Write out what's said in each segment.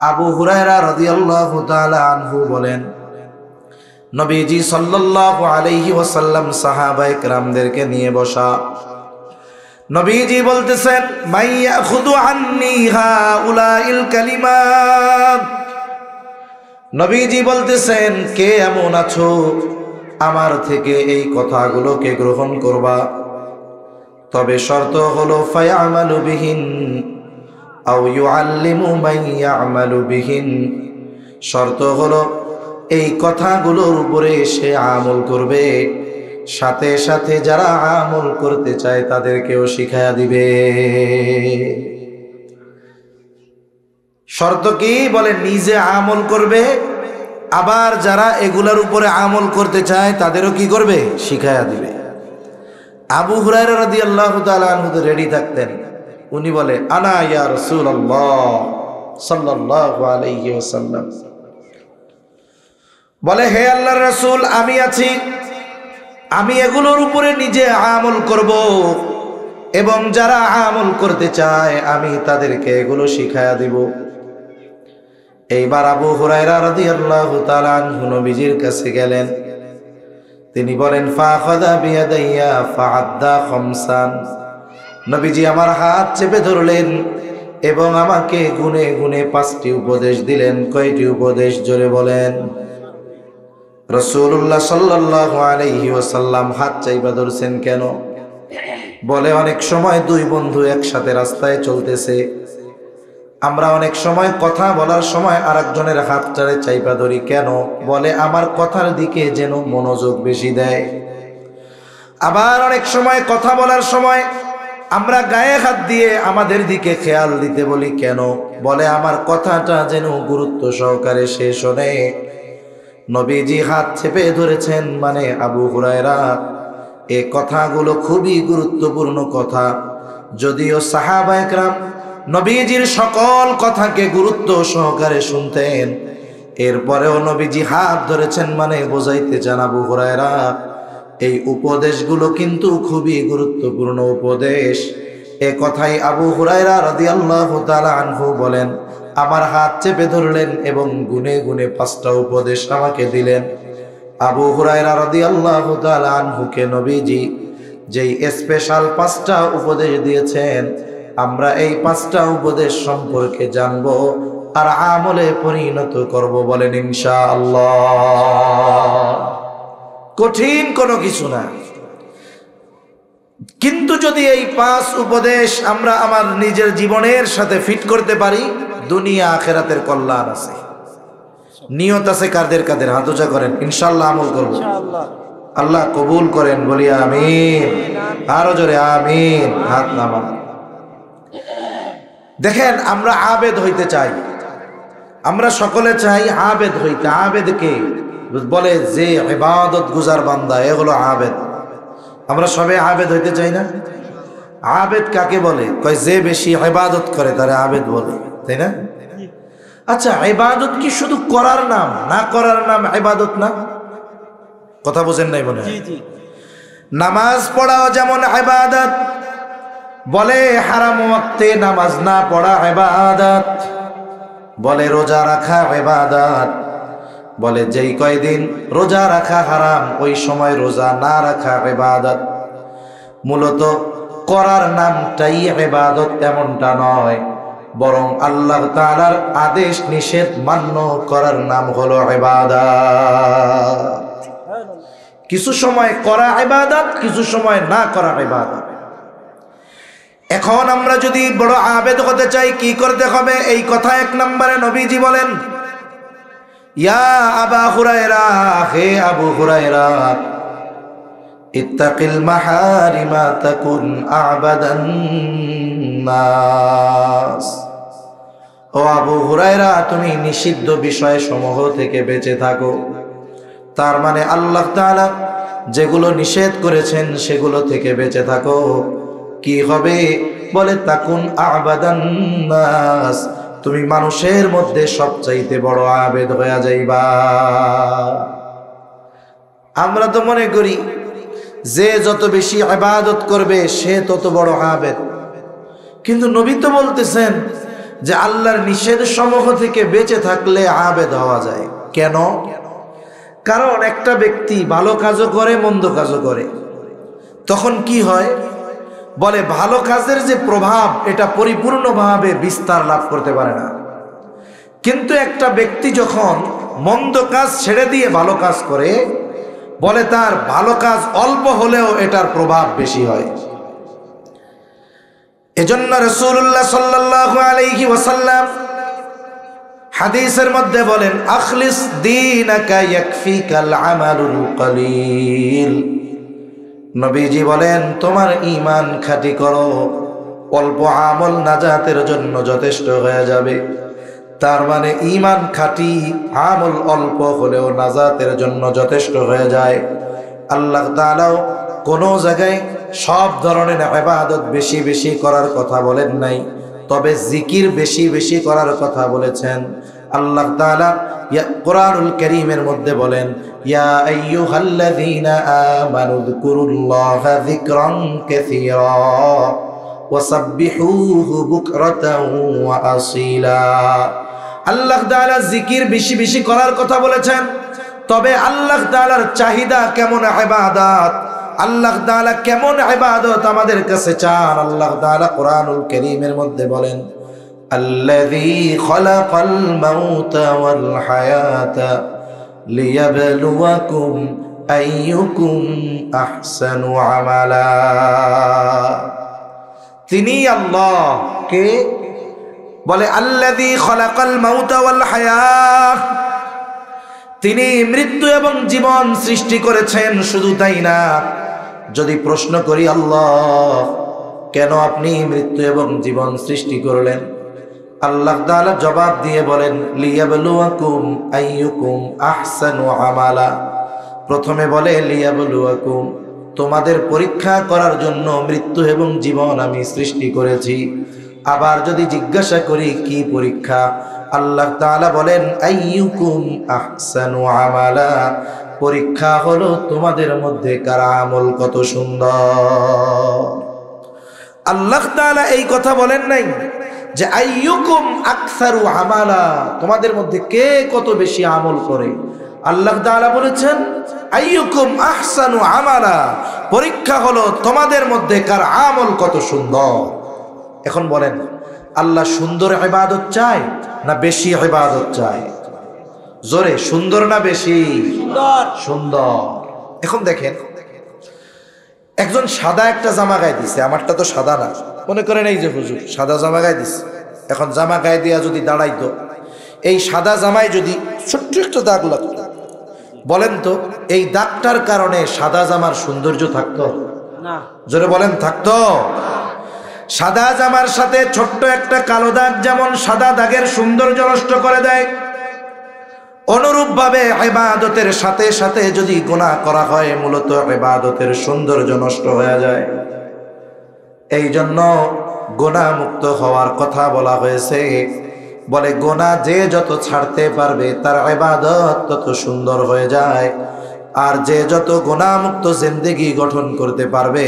আবু হুরায়রা রাদিয়াল্লাহু তাআলা আনহু বলেন, নবীজি সাল্লাল্লাহু আলাইহি ওয়াসাল্লাম সাহাবায়ে কেরামদেরকে নিয়ে বসা। নবীজি বলতেছেন, মাইয়া খুদু আন্নি হাউলাইল কালিমাত। নবীজি বলতেছেন, কে এমন আছো আমার থেকে এই কথাগুলোকে গ্রহণ করবা, তবে শর্ত হলো ফায়ামালু বিহিন আও ইউআল্লিমু মান ইয়ামালু বিহিন। শর্ত হলো এই কথাগুলোর উপরে সে আমল করবে, সাথে সাথে যারা আমল করতে চায় তাদেরকেও শিখায়া দিবে। শর্ত কি? বলে নিজে আমল করবে, আবার যারা এগুলোর উপরে আমল করতে চায় তাদেরও কি করবে? শিখায়া দিবে। আবু হুরায়রা রাদিয়াল্লাহু তাআলা আনহু তো রেডি থাকতেন। উনি বলে, আনা ইয়া রাসূলুল্লাহ সাল্লাল্লাহু আলাইহি ওয়াসাল্লাম। বলে, হে আল্লাহর রাসূল, আমি আছি, আমি এগুলোর উপরে নিজে আমল করব, এবং যারা আমল করতে চায় আমি তাদেরকে এগুলো শিখায়া দিব। এইবার আবু হুরায়রা রাদিয়াল্লাহু তাআলা আনহু নবীজির কাছে গেলেন। তিনি বলেন, ফাখাযা বিয়াদাইয়া ফাআদ্দা খামসান। নবীজি আমার হাত চেপে ধরলেন এবং আমাকে গুনে গুনে 5টি উপদেশ দিলেন। কয়টি উপদেশ? জোরে বলেন। রাসূলুল্লাহ সাল্লাল্লাহু আলাইহি ওয়াসাল্লাম হাত চাইবা ধরছেন কেন? বলে, অনেক সময় দুই বন্ধু একসাথে রাস্তায় চলতেছে, আমরা অনেক সময় কথা বলার সময় আরেকজনের হাতটারে চাইপা ধরি কেন? বলে, আমার কথার দিকে যেন মনোযোগ বেশি দেয়। আবার অনেক সময় কথা বলার সময় আমরা গায়ে হাত দিয়ে আমাদের দিকে খেয়াল দিতে বলি কেন? বলে, আমার কথাটা যেন গুরুত্ব সহকারে সে শোনে। নবীজি হাত চেপে ধরেছেন, মানে আবু হুরায়রা এই কথাগুলো খুবই গুরুত্বপূর্ণ কথা। যদিও সাহাবায়ে কেরাম নবীজির সকল কথাকে গুরুত্ব সহকারে শুনতেন, এরপরেও নবীজি হাত ধরেছেন মানে বোঝাইতে চান, আবু হুরায়রা এই উপদেশগুলো কিন্তু খুবই গুরুত্বপূর্ণ উপদেশ। এ কথাই আবু হুরায়রা রাদিয়াল্লাহু তাআলা আনহু বলেন, আমার হাত চেপে ধরলেন এবং গুনে গুনে 5টা উপদেশ আমাকে দিলেন। আবু হুরায়রা রাদিয়াল্লাহু তাআলা আনহুকে নবীজি যেই স্পেশাল 5টা উপদেশ দিয়েছেন, আমরা এই 5টা উপদেশ সম্পর্কে জানবো আর আমলে পরিণত করব। বলেন ইনশাআল্লাহ। কঠিন কোনো কিছু না, কিন্তু যদি এই 5 উপদেশ আমরা আমার নিজের জীবনের সাথে ফিট করতে পারি, দুনিয়া আখিরাতের কল্যাণ আছে। নিয়ত আছে কাদের কাদের? হাত উঁচা করেন, ইনশাআল্লাহ আমল করব। আল্লাহ কবুল করেন, বলি আমিন। আরো জোরে আমিন। হাত নামান। দেখেন, আমরা আবেদ হইতে চাই, আমরা সকলে চাই আবেদ হইতে। আবেদ কে? বলে যে ইবাদত গুজার বান্দা, এ হলো আবেদ। আমরা সবাই আবেদ হইতে চাই না? আবেদ কাকে বলে? কয় যে বেশি ইবাদত করে তারে আবেদ বলে, তাই না? আচ্ছা, ইবাদত কি শুধু করার নাম? না করার নাম ইবাদত না? কথা বুঝেন নাই মনে হয়? নামাজ পড়াও যেমন ইবাদত। বলে হারাম ওয়াক্তে নামাজ না পড়া ইবাদত। বলে রোজা রাখা ইবাদত। বলে যেই কয়দিন রোজা রাখা হারাম, ওই সময় রোজা না রাখা ইবাদত। মূলত করার নামটাই ইবাদত এমনটা নয়, বরং আল্লাহ তাআলার আদেশ নিষেধ মান্য করার নাম হলো ইবাদত। কিছু সময় করা ইবাদত, কিছু সময় না করা ইবাদত। এখন আমরা যদি বড় আবেদ হতে চাই, কি করতে হবে? এই কথা 1 নম্বরে নবীজি বলেন, ইয়া আবা হুরায়রা, হে আবু হুরায়রা, ইত্তাকিল মাহারিমা তাকুন আবাদান নাস। ও আবু হুরায়রা, তুমি নিষিদ্ধ বিষয় সমূহ থেকে বেঁচে থাকো। তার মানে আল্লাহ তাআলা যেগুলো নিষেধ করেছেন সেগুলো থেকে বেঁচে থাকো। কি হবে? বলে তাকুন আবাদান নাস, তুমি মানুষের মধ্যে সবচাইতে বড় আবেদ হয়ে যাইবা। আমরা তো মনে করি যে যত বেশি ইবাদত করবে সে তত বড় আবেদ, কিন্তু নবী তো বলতেছেন যে আল্লাহর নিষেধ সমূহ থেকে বেঁচে থাকলে আবেদ হওয়া যায়। কেন? কারণ একটা ব্যক্তি ভালো কাজও করে মন্দ কাজও করে, তখন কি হয়? বলে ভালো কাজের যে প্রভাব এটা পরিপূর্ণভাবে বিস্তার লাভ করতে পারে না, কিন্তু একটা ব্যক্তি যখন মন্দ কাজ ছেড়ে দিয়ে ভালো কাজ করে, বলে তার ভালো কাজ অল্প হলেও এটার প্রভাব বেশি হয়। এজন্য রাসূলুল্লাহ সাল্লাল্লাহু আলাইহি ওয়াসাল্লাম হাদিসের মধ্যে বলেন, আখলিস দীনাকা ইয়াকফিকাল আমালুল কলিল। নবীজি বলেন, তোমার ঈমান খাঁটি করো, অল্প আমল নাজাতের জন্য যথেষ্ট হয়ে যাবে। তার মানে ঈমান খাঁটি, আমল অল্প হলেও নাজাতের জন্য যথেষ্ট হয়ে যায়। আল্লাহ তাআলাও কোনো জায়গায় সব ধরনের ইবাদত বেশি বেশি করার কথা বলেন নাই, তবে জিকির বেশি বেশি করার কথা বলেছেন। আল্লাহ তাআলা কোরআনুল কারীমের মধ্যে বলেন, ইয়া আইয়ুহাল্লাযীনা আমানু যকুরুল্লাহা যিকরান কাসীরা ওয়াসাব্বিহুহু বুকরাতাও ওয়া আসীলা। আল্লাহ তাআলা জিকির বেশি বেশি করার কথা বলেছেন, তবে আল্লাহ তাআলার চাহিদা কেমন ইবাদত, আল্লাহ তাআলা কেমন ইবাদত আমাদের কাছে চান। আল্লাহ তাআলা কোরআনুল কারীমের মধ্যে বলেন, আল্লাযী খালাকাল মাউতা ওয়াল হায়াতা লিয়াবলুয়াকুম আইয়ুকুম আহসানু আমালা। তিনি আল্লাহ কে? বলে আল্লাযী খালাকাল মাউতা ওয়াল হায়াত, তিনি মৃত্যু এবং জীবন সৃষ্টি করেছেন। শুধু তাই না, যদি প্রশ্ন করি আল্লাহ কেন আপনি মৃত্যু এবং জীবন সৃষ্টি করলেন, আল্লাহ তাআলা জবাব দিয়ে বলেন, লিয়াবলুয়াকুম আইয়ুকুম আহসানু আমালা। প্রথমে বলে লিয়াবলুয়াকুম, তোমাদের পরীক্ষা করার জন্য মৃত্যু এবং জীবন আমি সৃষ্টি করেছি। আবার যদি জিজ্ঞাসা করি কি পরীক্ষা, আল্লাহ তাআলা বলেন আইয়ুকুম আহসানু আমালা, পরীক্ষা হলো তোমাদের মধ্যে কার আমল কত সুন্দর। আল্লাহ তাআলা এই কথা বলেন নাই যে আইয়ুকুম আকসারু আমালা, তোমাদের মধ্যে কে কত বেশি আমল করে। আল্লাহ তাআলা বলেছেন আইয়ুকুম আহসানু আমালা, পরীক্ষা হলো তোমাদের মধ্যে কার আমল কত সুন্দর। এখন বলেন, আল্লাহ সুন্দর ইবাদত চায় না বেশি ইবাদত চায়? জোরে, সুন্দর না বেশি? সুন্দর। এখন দেখেন, একজন সাদা একটা জামা গায়ে দিছে, আমারটা তো সাদা না, মনে করেন এই যে হুজুর সাদা জামা গায়ে দিছে, এখন জামা গায়ে দিয়া যদি দাঁড়াইতো, এই সাদা জামায় যদি ছোট্ট একটা দাগ লাগতো, বলেন তো এই দাগটার কারণে সাদা জামার সৌন্দর্য থাকতো না? জোরে বলেন, থাকতো? সাদা জামার সাথে ছোট্ট একটা কালো দাগ যেমন সাদা দাগের সৌন্দর্য নষ্ট করে দেয়, অনুরূপভাবে ইবাদতের সাথে সাথে যদি গুনাহ করা হয়, মূলত ইবাদতের সৌন্দর্য নষ্ট হয়ে যায়। এই জন্য গুনাহ মুক্ত হওয়ার কথা বলা হয়েছে। বলে গুনাহ যে যত ছাড়তে পারবে তার ইবাদত তত সুন্দর হয়ে যায়, আর যে যত গুনাহ মুক্ত জিন্দেগি গঠন করতে পারবে,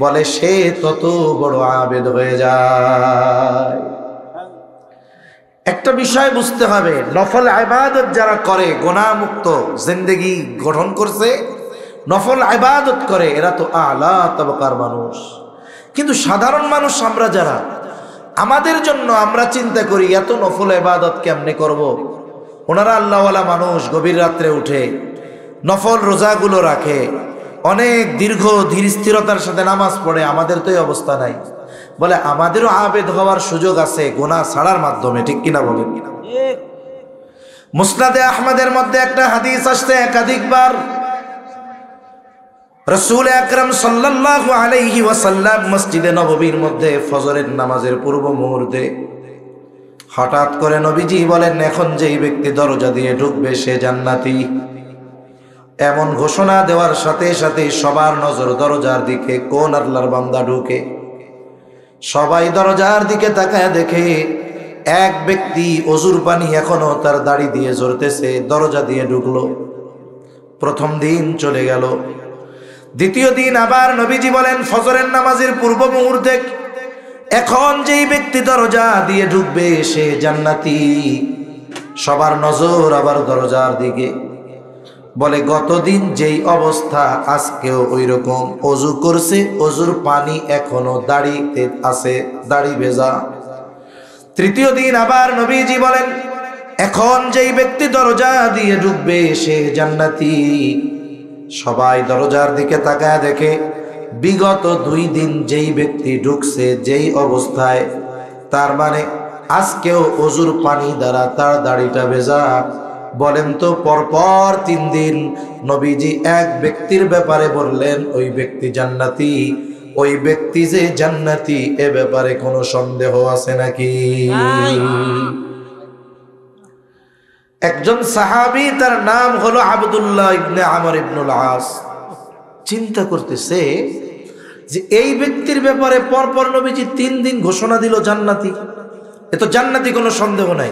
বলে সে তত বড় আবেদ হয়ে যায়। একটা বিষয় বুঝতে হবে, নফল ইবাদত যারা করে, গুনাহ মুক্ত জিন্দেগি গঠন করছে, নফল ইবাদত করে, এরা তো আলা তবকার মানুষ। কিন্তু সাধারণ মানুষ আমরা যারা, আমাদের জন্য আমরা চিন্তা করি এত নফল ইবাদত কেমনে করব। ওনারা আল্লাহওয়ালা মানুষ, গভীর রাত্রে উঠে নফল রোজাগুলো রাখে, অনেক দীর্ঘ ধীর স্থিরতার সাথে নামাজ পড়ে, আমাদের তো এই অবস্থা নাই। বলে আমাদেরও আবেদ হওয়ার সুযোগ আছে গুনাহ ছাড়ার মাধ্যমে, ঠিক কিনা বলেন? মুসনাদে আহমদের মধ্যে একটা হাদিস আসছে একাধিকবার, রাসূল আকরাম সাল্লাল্লাহু আলাইহি ওয়াসাল্লাম মসজিদে নববীর মধ্যে ফজরের নামাজের পূর্ব মুহূর্তে হঠাৎ করে নবীজি বলেন, এখন যেই ব্যক্তি দরজা দিয়ে ঢুকবে সে জান্নাতি। এমন ঘোষণা দেওয়ার সাথে সাথে সবার নজর দরজার দিকে, কোন আল্লাহর বান্দা ঢুকে। সবাই দরজার দিকে তাকায় দেখে এক ব্যক্তি অজুর পানি এখনো তার দাড়ি দিয়ে ঝরতেছে, দরজা দিয়ে ঢুকলো। প্রথম দিন চলে গেল, দ্বিতীয় দিন আবার নবীজি বলেন ফজরের নামাজের পূর্ব মুহূর্তে এখন যেই ব্যক্তি দরজা দিয়ে ঢুকবে সে জান্নাতি। সবার নজর আবার দরজার দিকে। বলে গতদিন যেই অবস্থা আজকেও ওই রকম, অজু করছে, অজুর পানি এখনো দাড়িতে আছে, দাড়ি ভেজা। তৃতীয় দিন আবার নবীজি বলেন এখন যেই ব্যক্তি দরজা দিয়ে ঢুকবে সে জান্নাতি। সবাই দরজার দিকে তাকায় দেখে বিগত 2 দিন যেই ব্যক্তি ঢুকছে যেই অবস্থায়, তার মানে আজকেও অজুর পানি দ্বারা তার দাড়িটা ভেজা। বলেন তো পরপর 3 দিন নবীজি এক ব্যক্তির ব্যাপারে বললেন ওই ব্যক্তি জান্নাতি। ওই ব্যক্তি যে জান্নাতি এ ব্যাপারে কোনো সন্দেহ আছে নাকি? একজন সাহাবী, তার নাম হলো আব্দুল্লাহ ইবনে আমর ইবনুল আস। চিন্তা করতেছে যে এই ব্যক্তির ব্যাপারে পরপর নবীজি 3 দিন ঘোষণা দিল জান্নাতি, এ তো জান্নাতি, কোনো সন্দেহ নাই।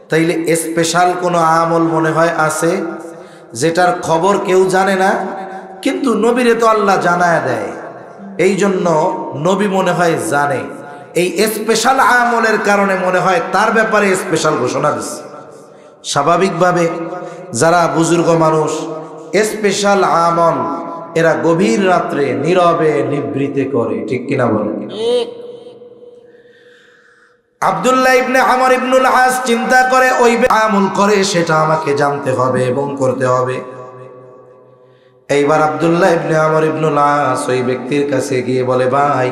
তাইলে স্পেশাল কোনো আমল মনে হয় আছে যেটার খবর কেউ জানে না, কিন্তু নবীরে তো আল্লাহ জানায় দেয়, এই জন্য নবী মনে হয় জানে। এই স্পেশাল আমলের কারণে মনে হয় তার ব্যাপারে স্পেশাল ঘোষণা দিচ্ছে। স্বাভাবিকভাবে যারা বুজুর্গ মানুষ স্পেশাল আমল এরা গভীর রাত্রে নীরবে নিবৃতে করে, ঠিক কিনা বলেন? আব্দুল্লাহ ইবনে আমর ইবনুল আস চিন্তা করে ওই আমল করে সেটা আমাকে জানতে হবে এবং করতে হবে। এইবার আব্দুল্লাহ ইবনে আমর ইবনুল আস ওই ব্যক্তির কাছে গিয়ে বলে ভাই,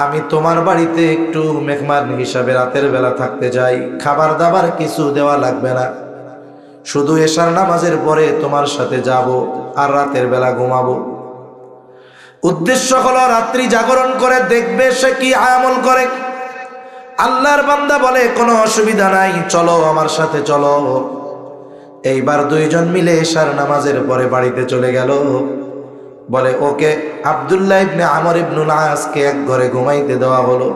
আমি তোমার বাড়িতে একটু মেহমান হিসাবে রাতের বেলা থাকতে যাই, খাবার দাবার কিছু দেওয়া লাগবে না, শুধু এশার নামাজের পরে তোমার সাথে যাব আর রাতের বেলা ঘুমাবো। উদ্দেশ্য হলো রাত্রি জাগরণ করে দেখবে সে কি আমল করে। আল্লাহর বান্দা বলে কোনো অসুবিধা নাই, চলো আমার সাথে চলো। এইবার 2 জন মিলে এশার নামাজের পরে বাড়িতে চলে গেল। বলে ওকে আব্দুল্লাহ ইবনে আমর ইবনুল আসকে এক ঘরে ঘুমাইতে দেওয়া হলো।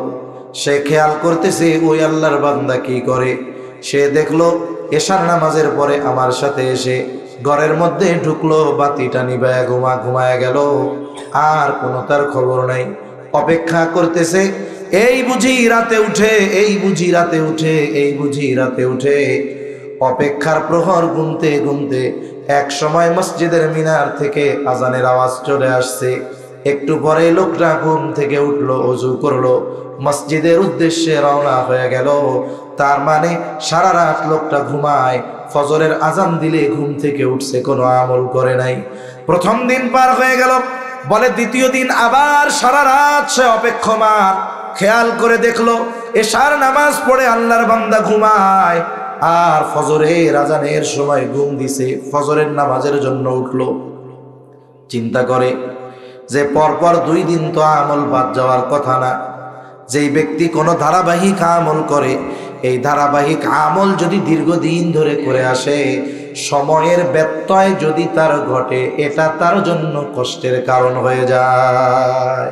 সে খেয়াল করতেছে ওই আল্লাহর বান্দা কি করে। সে দেখলো এশার নামাজের পরে আমার সাথে এসে ঘরের মধ্যে ঢুকলো, বাতিটা নিভায়া ঘুমায়া গেল, আর কোনো তার খবর নাই। অপেক্ষা করতেছে, এই বুঝি রাতে উঠে, এই বুঝি রাতে উঠে, এই বুঝি রাতে উঠে। অপেক্ষার প্রহর গুনতে গুনতে এক সময় মসজিদের মিনার থেকে আজানের আওয়াজ চলে আসছে। একটু পরে লোকটা ঘুম থেকে উঠলো, ওযু করলো, মসজিদের উদ্দেশ্যে রওনা হয়ে গেল। তার মানে সারা রাত লোকটা ঘুমায়, ফজরের আজান দিলে ঘুম থেকে উঠছে, কোনো আমল করে নাই। প্রথম দিন পার হয়ে গেল। বলে দ্বিতীয় দিন আবার সারা রাত সে অপেক্ষমান। খেয়াল করে দেখলো এশার নামাজ পড়ে আল্লাহর বান্দা ঘুমায়, আর ফজরের আজানের সময় ঘুম দিছে, ফজরের নামাজের জন্য উঠলো। চিন্তা করে যে পরপর 2 দিন তো আমল বাদ যাওয়ার কথা না। যেই ব্যক্তি কোনো ধারাবাহিক আমল করে, এই ধারাবাহিক আমল যদি দীর্ঘদিন ধরে করে আসে, সময়ের ব্যত্যয় যদি তার ঘটে, এটা তার জন্য কষ্টের কারণ হয়ে যায়।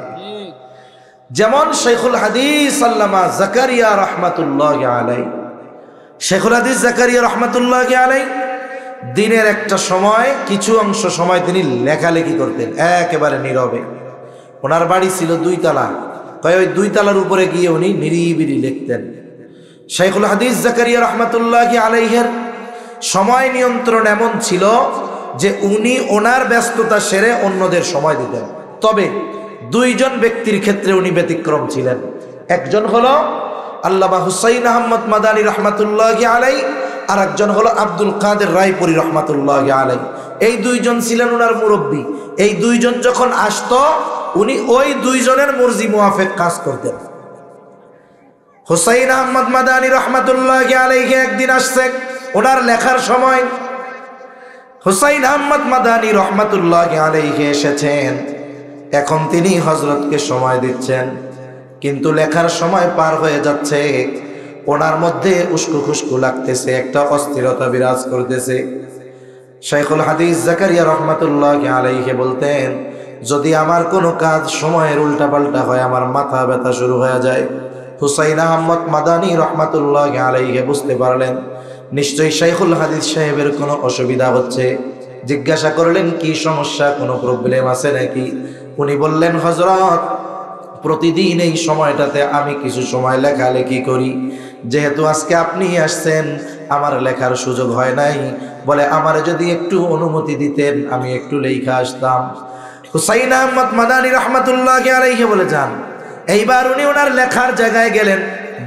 যেমন শেখুল হাদিস আল্লামা জাকারিয়া রহমাতুল্লাহি আলাইহি, শেখুল হাদিস জাকারিয়া রহমাতুল্লাহি আলাইহি দিনের একটা সময়, কিছু অংশ সময় তিনি লেখালেখি করতেন একেবারে নীরবে। ওনার বাড়ি ছিল 2 তলা, তাই ওই 2 তলার উপরে গিয়ে উনি নিরিবিলি লিখতেন। শেখুল হাদিস জাকারিয়া রহমাতুল্লাহি আলাইহির সময় নিয়ন্ত্রণ এমন ছিল যে উনি ওনার ব্যস্ততা সেরে অন্যদের সময় দিতেন। তবে 2 জন ব্যক্তির ক্ষেত্রে উনি ব্যতিক্রম ছিলেন। একজন হলো আল্লামা হুসাইন আহমদ মাদানী রহমাতুল্লাহি আলাইহি, আর একজন হলো আব্দুল কাদের রায়পুরি রহমাতুল্লাহি আলাইহি। এই 2 জন ছিলেন ওনার মুরব্বী। এই 2 জন যখন আসতো উনি ওই 2 জনের মর্জি মুআফিক কাজ করতেন। হুসাইন আহমদ মাদানী রহমাতুল্লাহি আলাইহি একদিন আসছে ওনার লেখার সময়। হুসাইন আহমদ মাদানী রহমাতুল্লাহি আলাইহি এসেছেন, এখন তিনি হযরতকে সময় দিচ্ছেন, কিন্তু লেখার সময় পার হয়ে যাচ্ছে। ওনার মধ্যে উস্কু খুস্কু লাগতেছে, একটা অস্থিরতা বিরাজ করতেছে। শেখুল হাদিস জাকারিয়া রহমাতুল্লাহি আলাইহি বলতেন, যদি আমার কোনো কাজ সময়ের উল্টাপাল্টা হয় আমার মাথা ব্যথা শুরু হয়ে যায়। হুসাইন আহমদ মাদানী রহমাতুল্লাহি আলাইহি বুঝতে পারলেন নিশ্চয়ই শেখুল হাদিস সাহেবের কোনো অসুবিধা হচ্ছে। জিজ্ঞাসা করলেন কি সমস্যা, কোনো প্রবলেম আছে নাকি? উনি বললেন, হযরত প্রতিদিন এই সময়টাতে আমি কিছু সময় লেখালেখি করি। যেহেতু আজকে আপনি আসছেন, আমার লেখার সুযোগ হয় নাই, বলে আমার যদি একটু অনুমতি দিতেন আমি একটু লেখা আসতাম। হুসাইন আহমদ মাদানী রহমতুল্লাহি আলাইহি বলে যান। এইবার উনি ওনার লেখার জায়গায় গেলেন,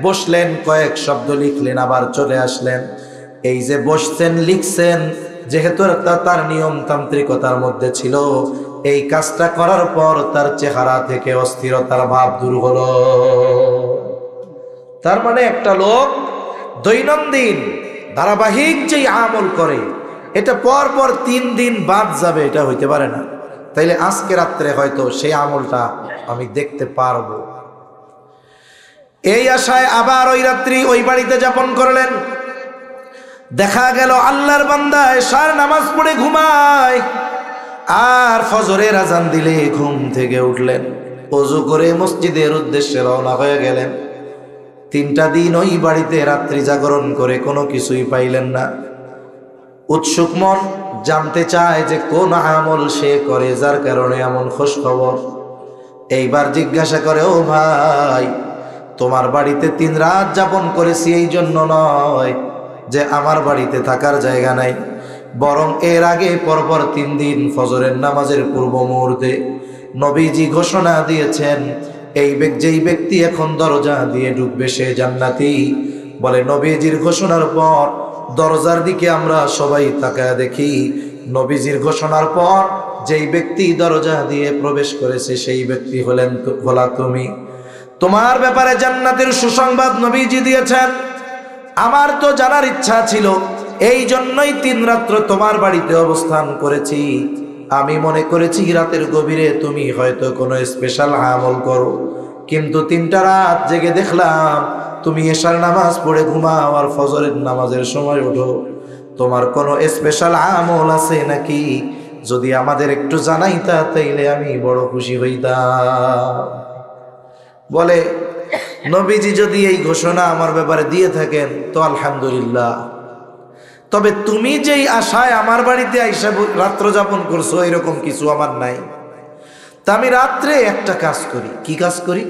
বসলেন, কয়েক শব্দ লিখলেন, আবার চলে আসলেন। এই যে বসছেন লিখছেন, যেহেতু তার নিয়মতান্ত্রিকতার মধ্যে ছিল, এই কাজটা করার পর তার চেহারা থেকে অস্থিরতার ভাব দূর হলো। তার মানে একটা লোক দৈনন্দিন ধারাবাহিক যেই আমল করে, এটা পর পর 3 দিন বাদ যাবে, এটা হইতে পারে না। তাইলে আজকে রাত্রে হয়তো সেই আমলটা আমি দেখতে পারবো। এই আশায় আবার ওই রাত্রি ওই বাড়িতে যাপন করলেন। দেখা গেল আল্লাহর বান্দা এশার নামাজ পড়ে ঘুমায়, আর ফজরের আজান দিলে ঘুম থেকে উঠলেন, ওযু করে মসজিদের উদ্দেশ্যে রওনা হয়ে গেলেন। 3টা দিন ওই বাড়িতে রাত্রি জাগরণ করে কোনো কিছুই পাইলেন না। উৎসুক মন জানতে চায় যে কোন আমল সে করে যার কারণে এমন খোঁজ খবর। এইবার জিজ্ঞাসা করে, ও ভাই, তোমার বাড়িতে 3 রাত যাপন করেছি এই জন্য নয় যে আমার বাড়িতে থাকার জায়গা নাই, বরং এর আগে পরপর 3 দিন ফজরের নামাজের পূর্ব মুহূর্তে নবীজি ঘোষণা দিয়েছেন, যেই ব্যক্তি এখন দরজা দিয়ে ঢুকবে সে জান্নাতি। বলে নবীজির ঘোষণার পর দরজার দিকে আমরা সবাই তাকায় দেখি, নবীজির ঘোষণার পর যেই ব্যক্তি দরজা দিয়ে প্রবেশ করেছে সেই ব্যক্তি হলা তুমি। তোমার ব্যাপারে জান্নাতের সুসংবাদ নবীজি দিয়েছেন। আমার তো জানার ইচ্ছা ছিল, এই জন্যই 3 রাত্র তোমার বাড়িতে অবস্থান করেছি। আমি মনে করেছি রাতের গভীরে তুমি হয়তো কোনো স্পেশাল আমল করো, কিন্তু 3টা রাত জেগে দেখলাম তুমি এশার নামাজ পড়ে ঘুমাও আর ফজরের নামাজের সময় ওঠো। তোমার কোনো স্পেশাল আমল আছে নাকি? যদি আমাদের একটু জানাইতা তাইলে আমি বড় খুশি হইতাম। বলে নবীজি যদি এই ঘোষণা আমার ব্যাপারে দিয়ে থাকেন তো আলহামদুলিল্লাহ, তবে তুমি যেই আশায় আমার বাড়িতে আইসা রাত্র যাপন করছো এরকম কিছু আমার নাই। তা আমি রাত্রে একটা কাজ করি। কি কাজ করি?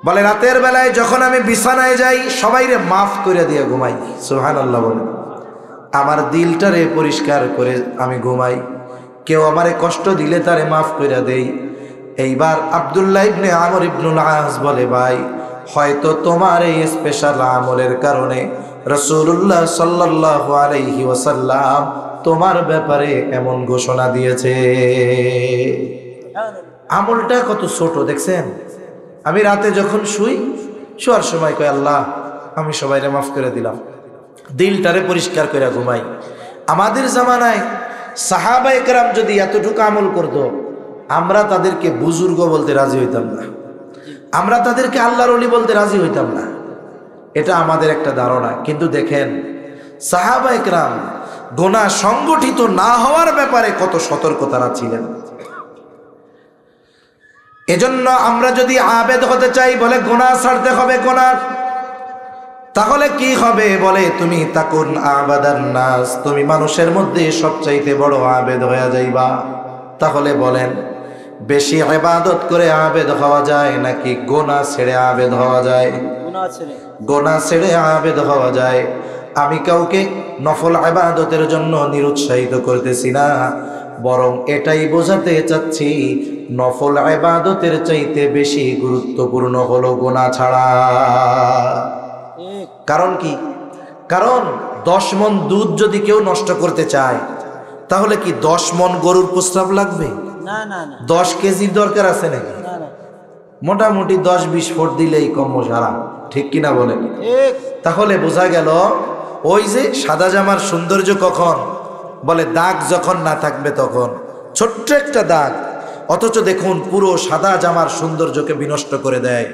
বলে রাতের বেলায় যখন আমি বিছানায় যাই সবাইরে মাফ করে দিয়ে ঘুমাই। সুবহানাল্লাহ বলে, আমার দিলটারে পরিষ্কার করে আমি ঘুমাই। কেউ আমারে কষ্ট দিলে তারে মাফ করে দেই। এইবার আব্দুল্লাহ ইবনে আমর ইবনুল আস বলে, ভাই হয়তো তোমার এই স্পেশাল আমলের কারণে রাসূলুল্লাহ সাল্লাল্লাহু আলাইহি ওয়াসাল্লাম তোমার ব্যাপারে এমন ঘোষণা দিয়েছে। আমলটা কত ছোট দেখছেন? আমি রাতে যখন শোয়ার সময় কই, আল্লাহ আমি সবাইরে মাফ করে দিলাম, দিলটারে পরিষ্কার করে ঘুমাই। আমাদের জামানায় সাহাবায়ে কেরাম যদি এতটুকু আমল করতো, আমরা তাদেরকে বুজুর্গ বলতে রাজি হইতাম না, আমরা তাদেরকে আল্লাহর ওলি বলতে রাজি হইতাম না। এটা আমাদের একটা ধারণা। কিন্তু দেখেন সাহাবায়ে কেরাম গুনাহ সংগঠিত না হওয়ার ব্যাপারে কত সতর্ক তারা ছিলেন। এজন্য আমরা যদি আবেদ হতে চাই, বলে গুনাহ ছাড়তে হবে গুনাহ। তাহলে কি হবে? বলে তুমি তাকুন আবাদান নাস, তুমি মানুষের মধ্যে সবচাইতে বড় আবেদ হয়ে যাইবা। তাহলে বলেন বেশি ইবাদত করে আবেদ হওয়া যায় নাকি গুনাহ ছেড়ে আবেদ হওয়া যায়? গুনাহ ছেড়ে আবেদ হওয়া যায়। আমি কাউকে নফল ইবাদতের জন্য নিরুৎসাহিত করতেছি না, বরং এটাই বোঝাতে চাচ্ছি নফল ইবাদতের চাইতে বেশি গুরুত্বপূর্ণ হলো গুনাহ ছাড়া। কারণ কি? কারণ 10 মণ দুধ যদি কেউ নষ্ট করতে চায় তাহলে কি 10 মণ গরুর প্রস্রাব লাগবে? না না না। 10 কেজির দরকার আছে নাকি? না না। মোটামুটি 10-20 ফুট দিলেই কম সারা, ঠিক কিনা বলেন? তাহলে বোঝা গেল ওই যে সাদা জামার সৌন্দর্য কখন? বলে দাগ যখন না থাকবে তখন। ছোট্ট একটা দাগ, অথচ দেখুন পুরো সাদা জামার সৌন্দর্যকে বিনষ্ট করে দেয়।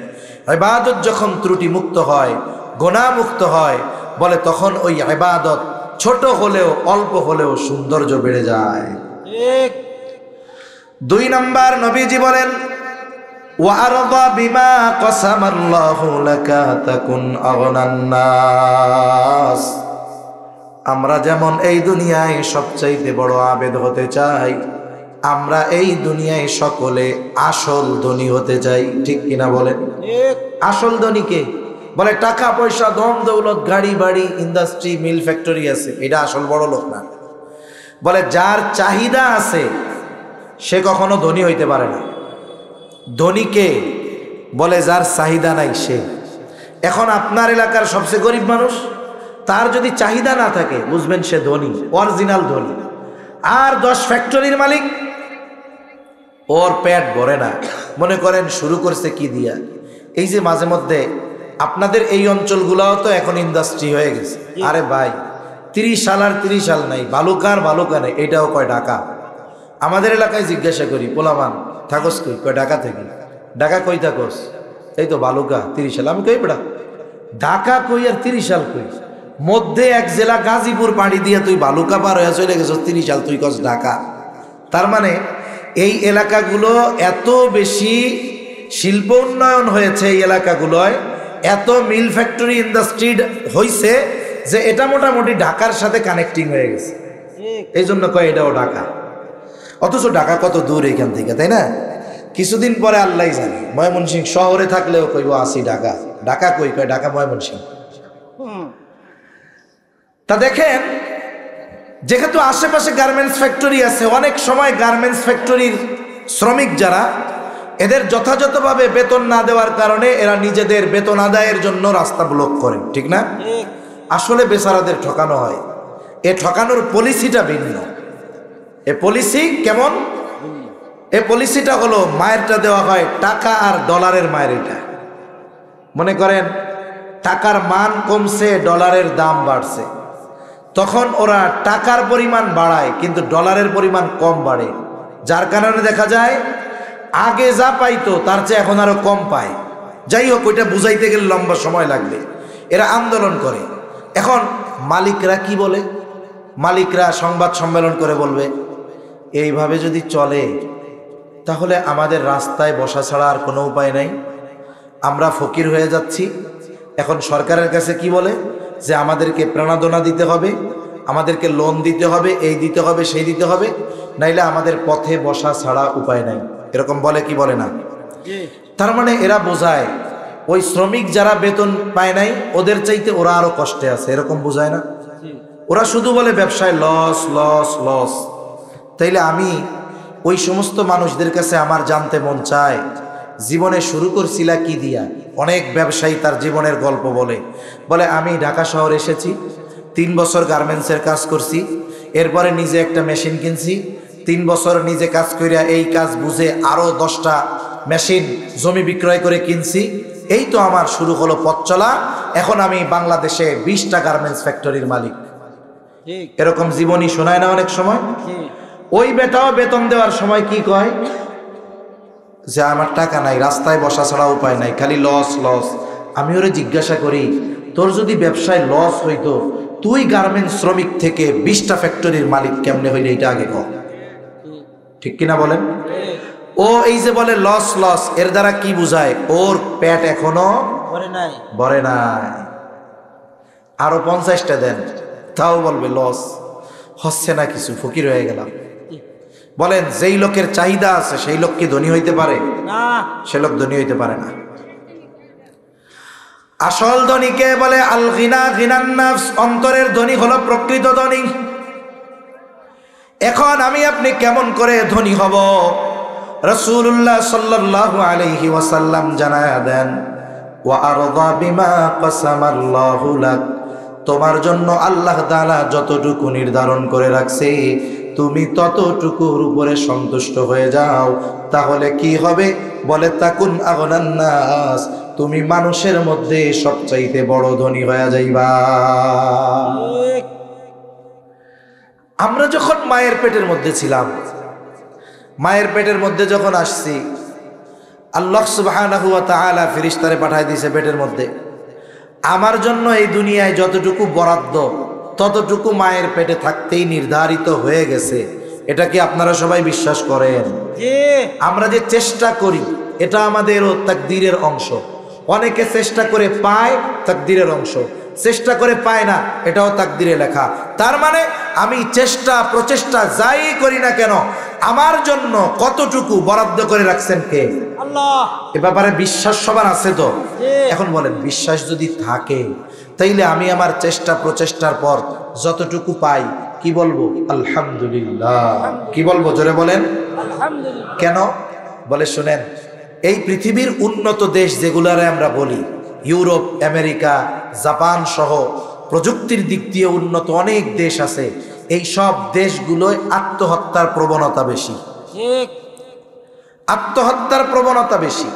ইবাদত যখন ত্রুটি মুক্ত হয়, গুনাহ মুক্ত হয়, বলে তখন ওই ইবাদত ছোট হলেও অল্প হলেও সৌন্দর্য বেড়ে যায়। ঠিক। 2 নাম্বার নবীজি বলেন ওয়ারদা বিমা কসামাল্লাহু লাকা তাকুন আগনান নাস। আমরা যেমন এই দুনিয়ায় সবচাইতে বড় আবেদ হতে চাই, আমরা এই দুনিয়ায় সকলে আসল ধনী হতে চাই, ঠিক কিনা বলেন? আসল ধনীকে বলে টাকা পয়সা ধন দৌলত গাড়ি বাড়ি ইন্ডাস্ট্রি মিল ফ্যাক্টরি আছে, এটা আসল বড় লোক না। বলে যার চাহিদা আছে সে কখনো ধনী হইতে পারে না। ধনীকে বলে যার চাহিদা নাই সে। এখন আপনার এলাকার সবচেয়ে গরিব মানুষ, তার যদি চাহিদা না থাকে বুঝবেন সে ধনী, অরিজিনাল ধনী। আর 10 ফ্যাক্টরির মালিক, ওর পেট ভরে না। মনে করেন শুরু করছে কি দিয়া, এই যে মাঝে মধ্যে আপনাদের এই অঞ্চলগুলোও তো এখন ইন্ডাস্ট্রি হয়ে গেছে। আরে ভাই 30 সাল আর 30 সাল নাই, বালুকার বালুকা নেই, এটাও কয় ঢাকা। আমাদের এলাকায় জিজ্ঞাসা করি, পোলামান থাকস কই? কয় ঢাকা থেকে। ঢাকা কই থাকস? এই তো বালুকা 30 সাল। আমি কই পড়া ঢাকা কই আর 30 সাল কই? মধ্যে এক জেলা গাজীপুর পাড়ি দিয়ে তুই বালুকা পার হয়ে চলে গেছিস 30 সাল, তুই কস ঢাকা। তার মানে এই এলাকাগুলো এত বেশি শিল্প উন্নয়ন হয়েছে, এই এলাকাগুলোয় এত মিল ফ্যাক্টরি ইন্ডাস্ট্রি হয়েছে যে এটা মোটামুটি ঢাকার সাথে কানেক্টিং হয়ে গেছে। এই জন্য কয় এটাও ঢাকা। অথচ ঢাকা কত দূর এখান থেকে, তাই না? কিছুদিন পরে আল্লাহ জানে, ময়মনসিংহ শহরে থাকলেও কইব আসি ঢাকা। ঢাকা কই? কয় ঢাকা ময়মনসিংহ। তা দেখেন, যেহেতু আশেপাশে গার্মেন্টস ফ্যাক্টরি আছে, অনেক সময় গার্মেন্টস ফ্যাক্টরির শ্রমিক যারা, এদের যথাযথভাবে বেতন না দেওয়ার কারণে এরা নিজেদের বেতন আদায়ের জন্য রাস্তা ব্লক করে, ঠিক না? আসলে বেচারাদের ঠকানো হয়। এ ঠকানোর পলিসিটা ভিন্ন। এ পলিসি কেমন? এ পলিসিটা হলো, মায়েরটা দেওয়া হয় টাকা আর ডলারের মায়ের। এটা মনে করেন টাকার মান কমছে, ডলারের দাম বাড়ছে, তখন ওরা টাকার পরিমাণ বাড়ায় কিন্তু ডলারের পরিমাণ কম বাড়ে, যার কারণে দেখা যায় আগে যা পাইতো তার চেয়ে এখন আরো কম পায়। যাই হোক, ওইটা বুঝাইতে গেলে লম্বা সময় লাগবে। এরা আন্দোলন করে। এখন মালিকরা কি বলে? মালিকরা সংবাদ সম্মেলন করে বলবে, এইভাবে যদি চলে তাহলে আমাদের রাস্তায় বসা ছাড়া আর কোনো উপায় নাই, আমরা ফকির হয়ে যাচ্ছি। এখন সরকারের কাছে কি বলে যে আমাদেরকে প্রেরণাদনা দিতে হবে, আমাদেরকে লোন দিতে হবে, এই দিতে হবে, সেই দিতে হবে, নাইলে আমাদের পথে বসা ছাড়া উপায় নাই। এরকম বলে কি বলে না? তার মানে এরা বোঝায় ওই শ্রমিক যারা বেতন পায় নাই ওদের চাইতে ওরা আরো কষ্টে আছে, এরকম বোঝায় না? ওরা শুধু বলে ব্যবসায় লস লস লস। তাইলে আমি ওই সমস্ত মানুষদের কাছে আমার জানতে মন চায়, জীবনে শুরু করছিলা কি দিয়া? অনেক ব্যবসায়ী তার জীবনের গল্প বলে, বলে আমি ঢাকা শহর এসেছি, 3 বছর গার্মেন্টসের কাজ করছি, এরপরে নিজে একটা মেশিন কিনছি, 3 বছর নিজে কাজ করিয়া এই কাজ বুঝে আরো 10টা মেশিন জমি বিক্রয় করে কিনছি, এই তো আমার শুরু হলো পথ চলা, এখন আমি বাংলাদেশে 20টা গার্মেন্টস ফ্যাক্টরির মালিক। এরকম জীবনী শোনায় না অনেক সময়? ওই বেটাও বেতন দেওয়ার সময় কি কয় যে আমার টাকা নাই, রাস্তায় বসা ছাড়া উপায় নাই, খালি লস লস। আমি ওরে জিজ্ঞাসা করি, তোর যদি ব্যবসায় লস হইতো তুই গার্মেন্টস শ্রমিক থেকে 20টা ফ্যাক্টরির মালিক কেমনে হইলে, এটা আগে কর। ঠিক কিনা বলেন? ও এই যে বলে লস লস, এর দ্বারা কি বুঝায়? ওর পেট এখনো ভরে নাই, আরো 50টা দেন, তাও বলবে লস হচ্ছে না কিছু, ফকির হয়ে গেলাম। বলেন যেই লোকের চাহিদা আছে সেই লোক কি ধনী হইতে পারে? না, সে লোক ধনী হইতে পারে না। আসল ধনীকে বলে আল গিনা গিনান নাফস, অন্তরের ধনী হলো প্রকৃত ধনী। এখন আমি আপনি কেমন করে ধনী হব? রাসূলুল্লাহ সাল্লাল্লাহু আলাইহি ওয়াসাল্লাম জানায়া দেন, ওয়া আরদা বিমা কাসামাল্লাহু লাক, তোমার জন্য আল্লাহ তাআলা যতটুকু নির্ধারণ করে রাখছে তুমি ততটুকুর উপরে সন্তুষ্ট হয়ে যাও, তাহলে কি হবে? বলে তাকুন আগনান নাস, তুমি মানুষের মধ্যে সবচাইতে বড় ধনী হয়ে যাইবা। আমরা যখন মায়ের পেটের মধ্যে ছিলাম, মায়ের পেটের মধ্যে যখন আসছি, আল্লাহ সুবহানাহু ওয়া তাআলা ফেরেশতারে পাঠায় দিয়েছে পেটের মধ্যে। আমার জন্য এই দুনিয়ায় যতটুকু বরাদ্দ ততটুকু মায়ের পেটে থাকতেই নির্ধারিত হয়ে গেছে। এটা কি আপনারা সবাই বিশ্বাস করেন? আমরা যে চেষ্টা করি এটা আমাদেরও তাকদীরের অংশ। অনেকে চেষ্টা করে পায়, তাকদীরের অংশ। চেষ্টা করে পায় না, এটাও তাকদিরে লেখা। তার মানে আমি চেষ্টা প্রচেষ্টা যাই করি না কেন, আমার জন্য কতটুকু বরাদ্দ করে রাখছেন কে? আল্লাহ। এ ব্যাপারে বিশ্বাস সবার আছে তো? এখন বলেন, বিশ্বাস যদি থাকে তাইলে আমি আমার চেষ্টা প্রচেষ্টার পর যতটুকু পাই কি বলবো? আলহামদুলিল্লাহ। কি বলবো? জোরে বলেন। আলহামদুলিল্লাহ। কেন? বলে শুনেন, এই পৃথিবীর উন্নত দেশ যেগুলারে আমরা বলি, ইউরোপ, আমেরিকা, জাপান সহ প্রযুক্তির দিক দিয়ে উন্নত অনেক দেশ আছে, এই সব দেশগুলোয় আত্মহত্যার প্রবণতা বেশি। ঠিক। আত্মহত্যার প্রবণতা বেশি।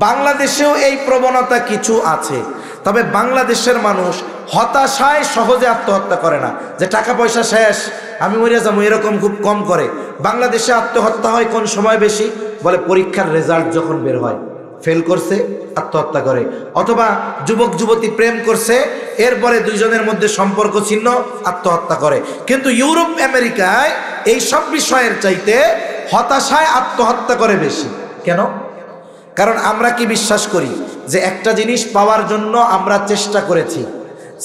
বাংলাদেশেও এই প্রবণতা কিছু আছে, তবে বাংলাদেশের মানুষ হতাশায় সহজে আত্মহত্যা করে না, যে টাকা পয়সা শেষ আমি মরে যাবো, এরকম খুব কম করে। বাংলাদেশে আত্মহত্যা হয় কোন সময় বেশি? বলে পরীক্ষার রেজাল্ট যখন বের হয়, ফেল করছে আত্মহত্যা করে, অথবা যুবক যুবতী প্রেম করছে, এরপরে দুইজনের মধ্যে সম্পর্ক ছিন্ন, আত্মহত্যা করে। কিন্তু ইউরোপ আমেরিকায় এই সব বিষয়ের চাইতে হতাশায় আত্মহত্যা করে বেশি। কেন? কারণ আমরা কি বিশ্বাস করি যে একটা জিনিস পাওয়ার জন্য আমরা চেষ্টা করেছি,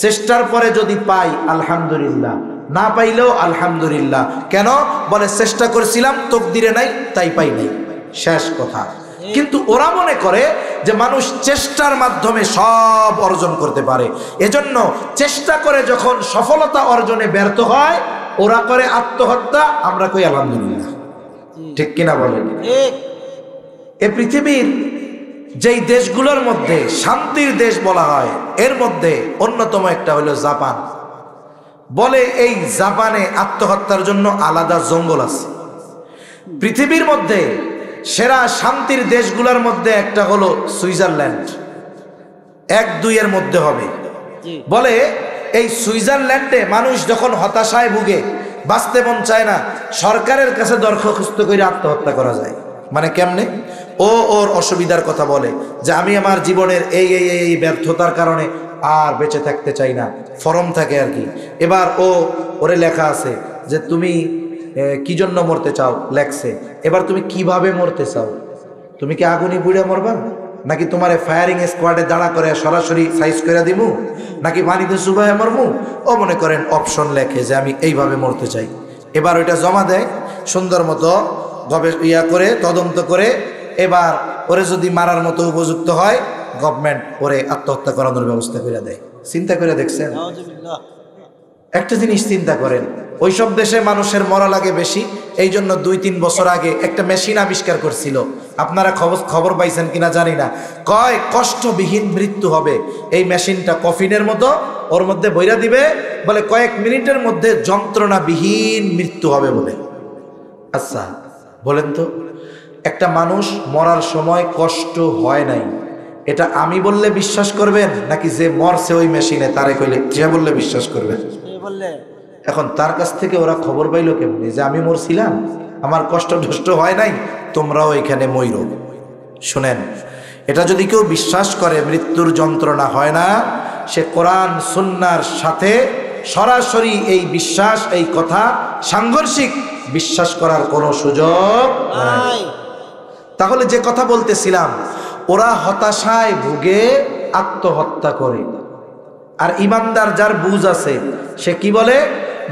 চেষ্টার পরে যদি পাই আলহামদুলিল্লাহ, না পাইলেও আলহামদুলিল্লাহ। কেন? বলে চেষ্টা করেছিলাম, তকদিরে নাই, তাই পাই নাই, শেষ কথা। কিন্তু ওরা মনে করে যে মানুষ চেষ্টার মাধ্যমে সব অর্জন করতে পারে, এজন্য চেষ্টা করে যখন সফলতা অর্জনে ব্যর্থ হয় ওরা করে আত্মহত্যা, আমরা কই আলহামদুলিল্লাহ। ঠিক কিনা বলেন? ঠিক। এ পৃথিবীর যেই দেশগুলোর মধ্যে শান্তির দেশ বলা হয়, এর মধ্যে অন্যতম একটা হলো জাপান। বলে এই জাপানে আত্মহত্যার জন্য আলাদা জঙ্গল আছে। পৃথিবীর মধ্যে সেরা শান্তির দেশগুলোর মধ্যে একটা হলো সুইজারল্যান্ড, 1-2 এর মধ্যে হবে। বলে এই সুইজারল্যান্ডে মানুষ যখন হতাশায় ভুগে, বাঁচতে মন চায় না, সরকারের কাছে দরখাস্ত করে আত্মহত্যা করা যায়। মানে কেমনে? ওর অসুবিধার কথা বলে যে আমি আমার জীবনের এই ব্যর্থতার কারণে আর বেঁচে থাকতে চাই না, ফরম থাকে আর কি। এবার ওরে লেখা আছে যে তুমি কি জন্য মরতে চাও, লেখছে। এবার তুমি কিভাবে মরতে চাও? তুমি কি আগুনে পুড়ে মরবা, নাকি তোমার ফায়ারিং স্কোয়াডে দাঁড়া করে সরাসরি সাইজ করে দিমু, নাকি পানিতে চুবাইয়া মরমু? ও মনে করেন অপশন লেখে যে আমি এইভাবে মরতে চাই। এবার ওইটা জমা দেয়, সুন্দর মতো করে তদন্ত করে, এবার ওরে যদি মারার মতো উপযুক্ত হয় গভর্নমেন্ট ওরে আত্মহত্যা করানোর ব্যবস্থা করে দেয়। চিন্তা করে দেখছেন? একটা জিনিস চিন্তা করেন, ওইসব দেশে মানুষের মরা লাগে বেশি, এই জন্য 2-3 বছর আগে একটা মেশিন আবিষ্কার করছিল, আপনারা খবর পাইছেন কিনা জানি না, কয় কষ্টবিহীন মৃত্যু হবে। এই মেশিনটা কফিনের মতো, ওর মধ্যে বইরা দিবে, বলে কয়েক মিনিটের মধ্যে যন্ত্রণাবিহীন মৃত্যু হবে বলে। আচ্ছা বলেন তো, একটা মানুষ মরার সময় কষ্ট হয় নাই, এটা আমি বললে বিশ্বাস করবেন, নাকি যে মরছে ওই মেশিনে তারে কইলে যে বললে বিশ্বাস করবেন? এখন তার কাছ থেকে ওরা খবর পাইলো কেমনি যে আমি মরছিলাম, আমার কষ্ট ঢষ্ট হয় নাই, তোমরাও এখানে মইরো। শুনেন, এটা যদি কেউ বিশ্বাস করে মৃত্যুর যন্ত্রণা হয় না, সে কোরআন সুন্নাহর সাথে সরাসরি এই বিশ্বাস, এই কথা সাংঘর্ষিক বিশ্বাস করার কোনো সুযোগ নাই। তাহলে যে কথা বলতেছিলাম, ওরা হতাশায় ভুগে আত্মহত্যা করে, আর ইমানদার যার বুঝ আছে সে কি বলে?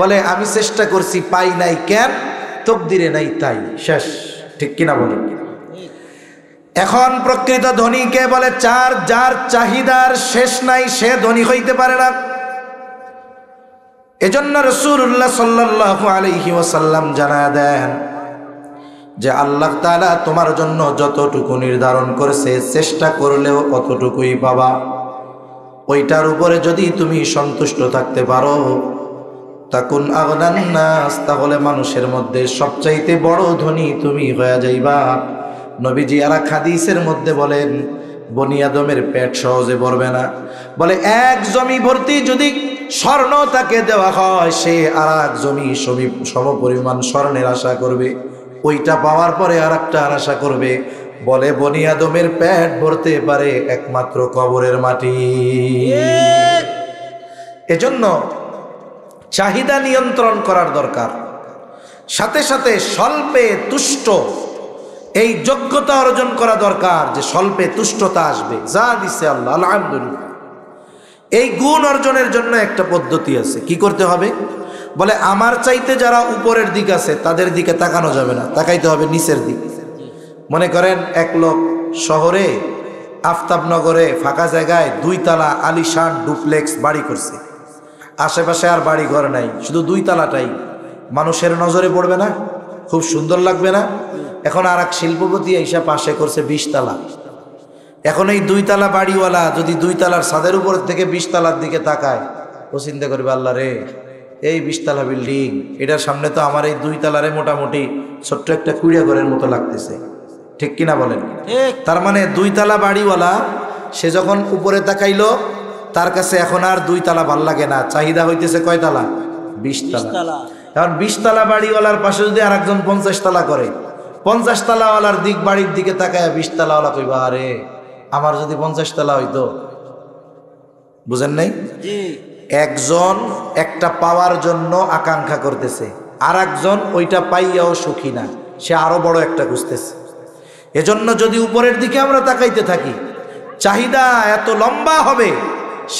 বলে আমি চেষ্টা করছি, পাই নাই, কেন? তকদিরে নাই, তাই, শেষ। ঠিক কিনা বলেন? এখন প্রকৃত ধনীকে বলে যার চাহিদার শেষ নাই সে ধনী হইতে পারে না। এজন্য রাসূলুল্লাহ সাল্লাল্লাহু আলাইহি ওয়াসাল্লাম জানায়া দেন যে আল্লাহ তাআলা তোমার জন্য যতটুকু নির্ধারণ করেছে চেষ্টা করলেও অতটুকুই পাবা। ওইটার উপরে যদি তুমি সন্তুষ্ট থাকতে পারো, তাকুন আগনান নাস, তাহলে মানুষের মধ্যে সবচাইতে বড় ধনী তুমি হয়ে যাইবা। নবীজি আর হাদিসের মধ্যে বলেন বনি আদমের পেট সহজে ভরবে না। বলে এক জমি ভর্তি যদি স্বর্ণ তাকে দেওয়া হয়, সে আর এক জমি সমপরিমাণ স্বর্ণের আশা করবে, ওইটা পাওয়ার পরে আর একটা আশা করবে। বলে বনি আদমের পেট ভরতে পারে একমাত্র কবরের মাটি। এজন্য চাহিদা নিয়ন্ত্রণ করার দরকার, সাথে সাথে স্বল্পে তুষ্ট এই যোগ্যতা অর্জন করা দরকার যে স্বল্পে তুষ্টতা আসবে। যা দিছে আল্লাহ আলহামদুলিল্লাহ, এই গুণ অর্জনের জন্য একটা পদ্ধতি আছে। কি করতে হবে? বলে আমার চাইতে যারা উপরের দিক আছে তাদের দিকে তাকানো যাবে না, তাকাইতে হবে নিচের দিক। মনে করেন এক লোক শহরে আফতাবনগরে ফাঁকা জায়গায় 2 তালা আলিশান ডুপ্লেক্স বাড়ি করছে, আশেপাশে আর বাড়ি ঘর নাই, শুধু 2 তালাটাই। মানুষের নজরে পড়বে না? খুব সুন্দর লাগবে না? এখন আর এক শিল্পপতি এইসব পাশে করছে 20 তালা। এখন এই 2 তালা বাড়িওয়ালা যদি 2 তালার ছাদের উপর থেকে 20 তালার দিকে তাকায়, ও চিন্তা করবে আল্লাহ রে, এই 20 তালা বিল্ডিং, এটার সামনে তো আমার এই 2 তালারে মোটামুটি ছোট্ট একটা কুড়িয়া ঘরের মতো লাগতেছে। ঠিক কিনা বলেন? তার মানে 2 তালা বাড়িওয়ালা সে যখন উপরে তাকাইলো, তার কাছে এখন আর 2 তালা ভাল লাগে না, চাহিদা হইতেছে কয় তালা? 20 তালা। এখন 20 তালা বাড়িওয়ালার পাশে যদি আর একজন 50 তালা করে, 50 তালাওয়ালার দিক বাড়ির দিকে তাকায় 20 তালাওয়ালা কইবা আরে আমার যদি 50 তালা হইতো। বুঝেন নাই? একজন একটা পাওয়ার জন্য আকাঙ্ক্ষা করতেছে, আর একজন ওইটা পাইয়াও সুখী না, সে আরো বড় একটা খুঁজতেছে। এজন্য যদি উপরের দিকে আমরা তাকাইতে থাকি, চাহিদা এত লম্বা হবে,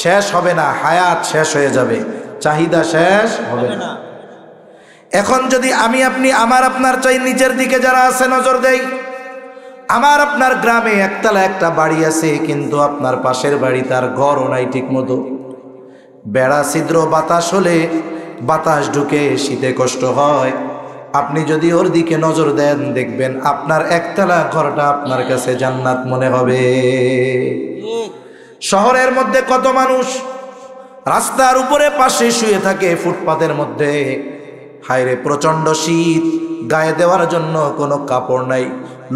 শেষ হবে না, হায়াত শেষ হয়ে যাবে, চাহিদা শেষ হবে না। এখন যদি আমি আপনি আমার আপনার চাই নিচের দিকে যারা আছে নজর দেই, আমার আপনার গ্রামে একতলা একটা বাড়ি আছে, কিন্তু আপনার পাশের বাড়ি তার ঘরও নাই ঠিক মতো, বেড়া ছিদ্র, বাতাস হলে বাতাস ঢুকে শীতে কষ্ট হয়। আপনি যদি ওর দিকে নজর দেন, দেখবেন আপনার একতলা ঘরটা আপনার কাছে জান্নাত মনে হবে। শহরের মধ্যে কত মানুষ রাস্তার উপরে পাশে শুয়ে থাকে, ফুটপাতের মধ্যে, হায়রে প্রচন্ড শীত, গায়ে দেওয়ার জন্য কোনো কাপড় নাই,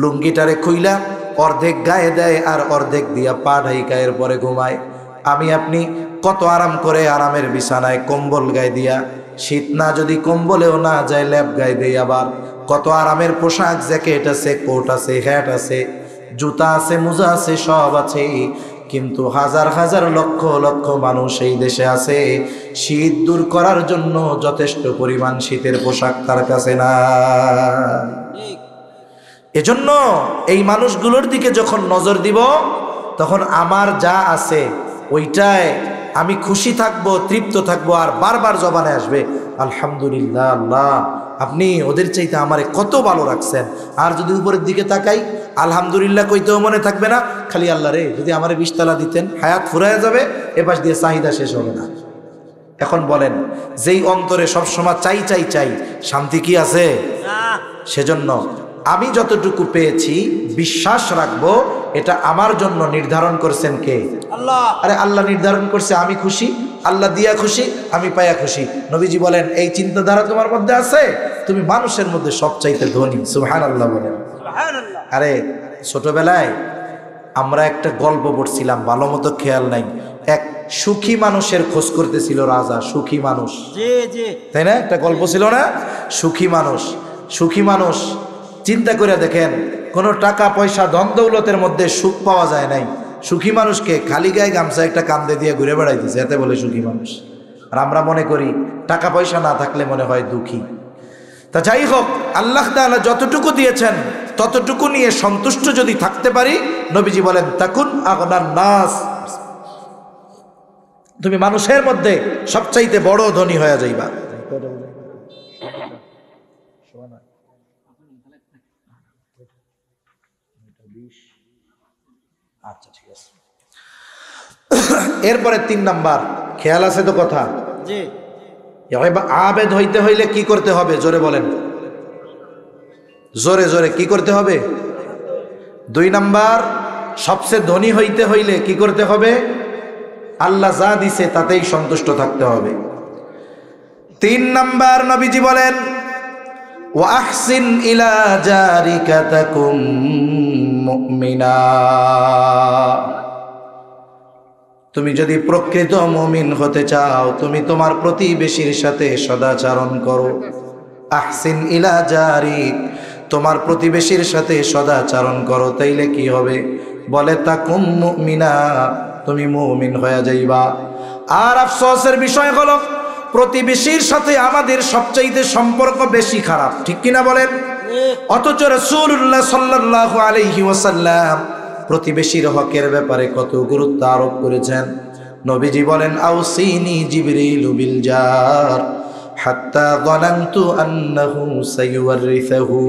লুঙ্গিটারে খুইলা অর্ধেক গায়ে দেয় আর অর্ধেক দিয়া পা ঢাইকা এরপরে ঘুমায়। আমি আপনি কত আরাম করে আরামের বিছানায় কম্বল গায়ে দিয়া, শীত না যদি কম্বলেও না যায় ল্যাপ গায়ে দেই, আবার কত আরামের পোশাক, জ্যাকেট আছে, কোট আছে, হ্যাট আছে, জুতা আছে, মোজা আছে, সব আছে, কিন্তু হাজার হাজার লক্ষ লক্ষ মানুষ এই দেশে আছে, শীত দূর করার জন্য যথেষ্ট পরিমাণ শীতের পোশাক তার কাছে না। এজন্য এই মানুষগুলোর দিকে যখন নজর দিব, তখন আমার যা আছে ওইটায় আমি খুশি থাকবো, তৃপ্ত থাকবো, আর বারবার জবানে আসবে আলহামদুলিল্লাহ, আল্লাহ আপনি ওদের চাইতে আমারে কত ভালো রাখছেন। আর যদি উপরের দিকে তাকাই, আলহামদুলিল্লাহ কইতেও মনে থাকবে না, খালি আল্লাহ রে যদি আমারে 20 তালা দিতেন, হায়াত ফুরাইয়া যাবে, এপাশ দিয়ে চাহিদা শেষ হবে না। এখন বলেন, যেই অন্তরে সবসময় চাই চাই চাই, শান্তি কি আছে? সেজন্য আমি যতটুকু পেয়েছি বিশ্বাস রাখবো, এটা আমার জন্য নির্ধারণ করছেন কে? আল্লাহ। আরে আল্লাহ নির্ধারণ করছে, আমি খুশি, আল্লাহ দিয়া খুশি, আমি পাইয়া খুশি। নবীজি বলেন এই চিন্তাধারা তোমার মধ্যে আছে, তুমি মানুষের মধ্যে সবচাইতে ধনী। সুবহানাল্লাহ বলেন। আরে ছোটবেলায় আমরা একটা গল্প পড়ছিলাম, ভালো মতো খেয়াল নাই, এক সুখী মানুষের খোঁজ করতেছিল রাজা। সুখী মানুষ, তাই না? একটা গল্প ছিল না, সুখী মানুষ। সুখী মানুষ, চিন্তা করে দেখেন, কোনো টাকা পয়সা ধন দৌলতের মধ্যে সুখ পাওয়া যায় নাই। সুখী মানুষকে খালি গায়ে গামছা একটা কান্দে দিয়ে ঘুরে বেড়াইতেছে, এতে বলে সুখী মানুষ। আর আমরা মনে করি টাকা পয়সা না থাকলে মনে হয় দুঃখী। তা যাই হোক, আল্লাহ তাআলা যতটুকু দিয়েছেন ততটুকু নিয়ে সন্তুষ্ট যদি থাকতে পারি, নবীজি বলেন তাকুন আগনান নাস, তুমি মানুষের মধ্যে সবচাইতে বড় ধনী হয়ে যাইবা। আচ্ছা ঠিক আছে। এরপরে 3 নাম্বার, খেয়াল আছে তো কথা? জি। আবেদ হইতে হইলে কি করতে হবে? জোরে বলেন, জোরে জোরে কি করতে হবে? 2 নাম্বার, সবচেয়ে ধনী হইতে হইলে কি করতে হবে? আল্লাহ যা দিছে তাতেই সন্তুষ্ট থাকতে হবে। 3 নাম্বার, নবীজি বলেন ওয়া আহসিন ইলা জারিকা তাকুম মুমিনা, তুমি যদি প্রকৃত মুমিন হতে চাও, তুমি তোমার প্রতিবেশীর সাথে সদাচরণ করো। আহসিন ইলা জারিক, তোমার প্রতিবেশীর সাথে সদাচরণ করো, তাইলে কি হবে? বলে তাকুম মুমিনা, তুমি মুমিন হয়ে যাইবা। আর আফসোসের বিষয় হলো, প্রতিবেশীর সাথে আমাদের সবচাইতে সম্পর্ক বেশি খারাপ, ঠিক কিনা বলেন? অথচ রাসূলুল্লাহ সাল্লাল্লাহু আলাইহি ওয়াসাল্লাম প্রতিবেশীর হকের ব্যাপারে কত গুরুত্ব আরোপ করেছেন। নবীজি বলেন আউসিনি জিবরিল বিল জার হাত্তা যানানতু আন্নাহু সায়ুওয়ারিসুহু।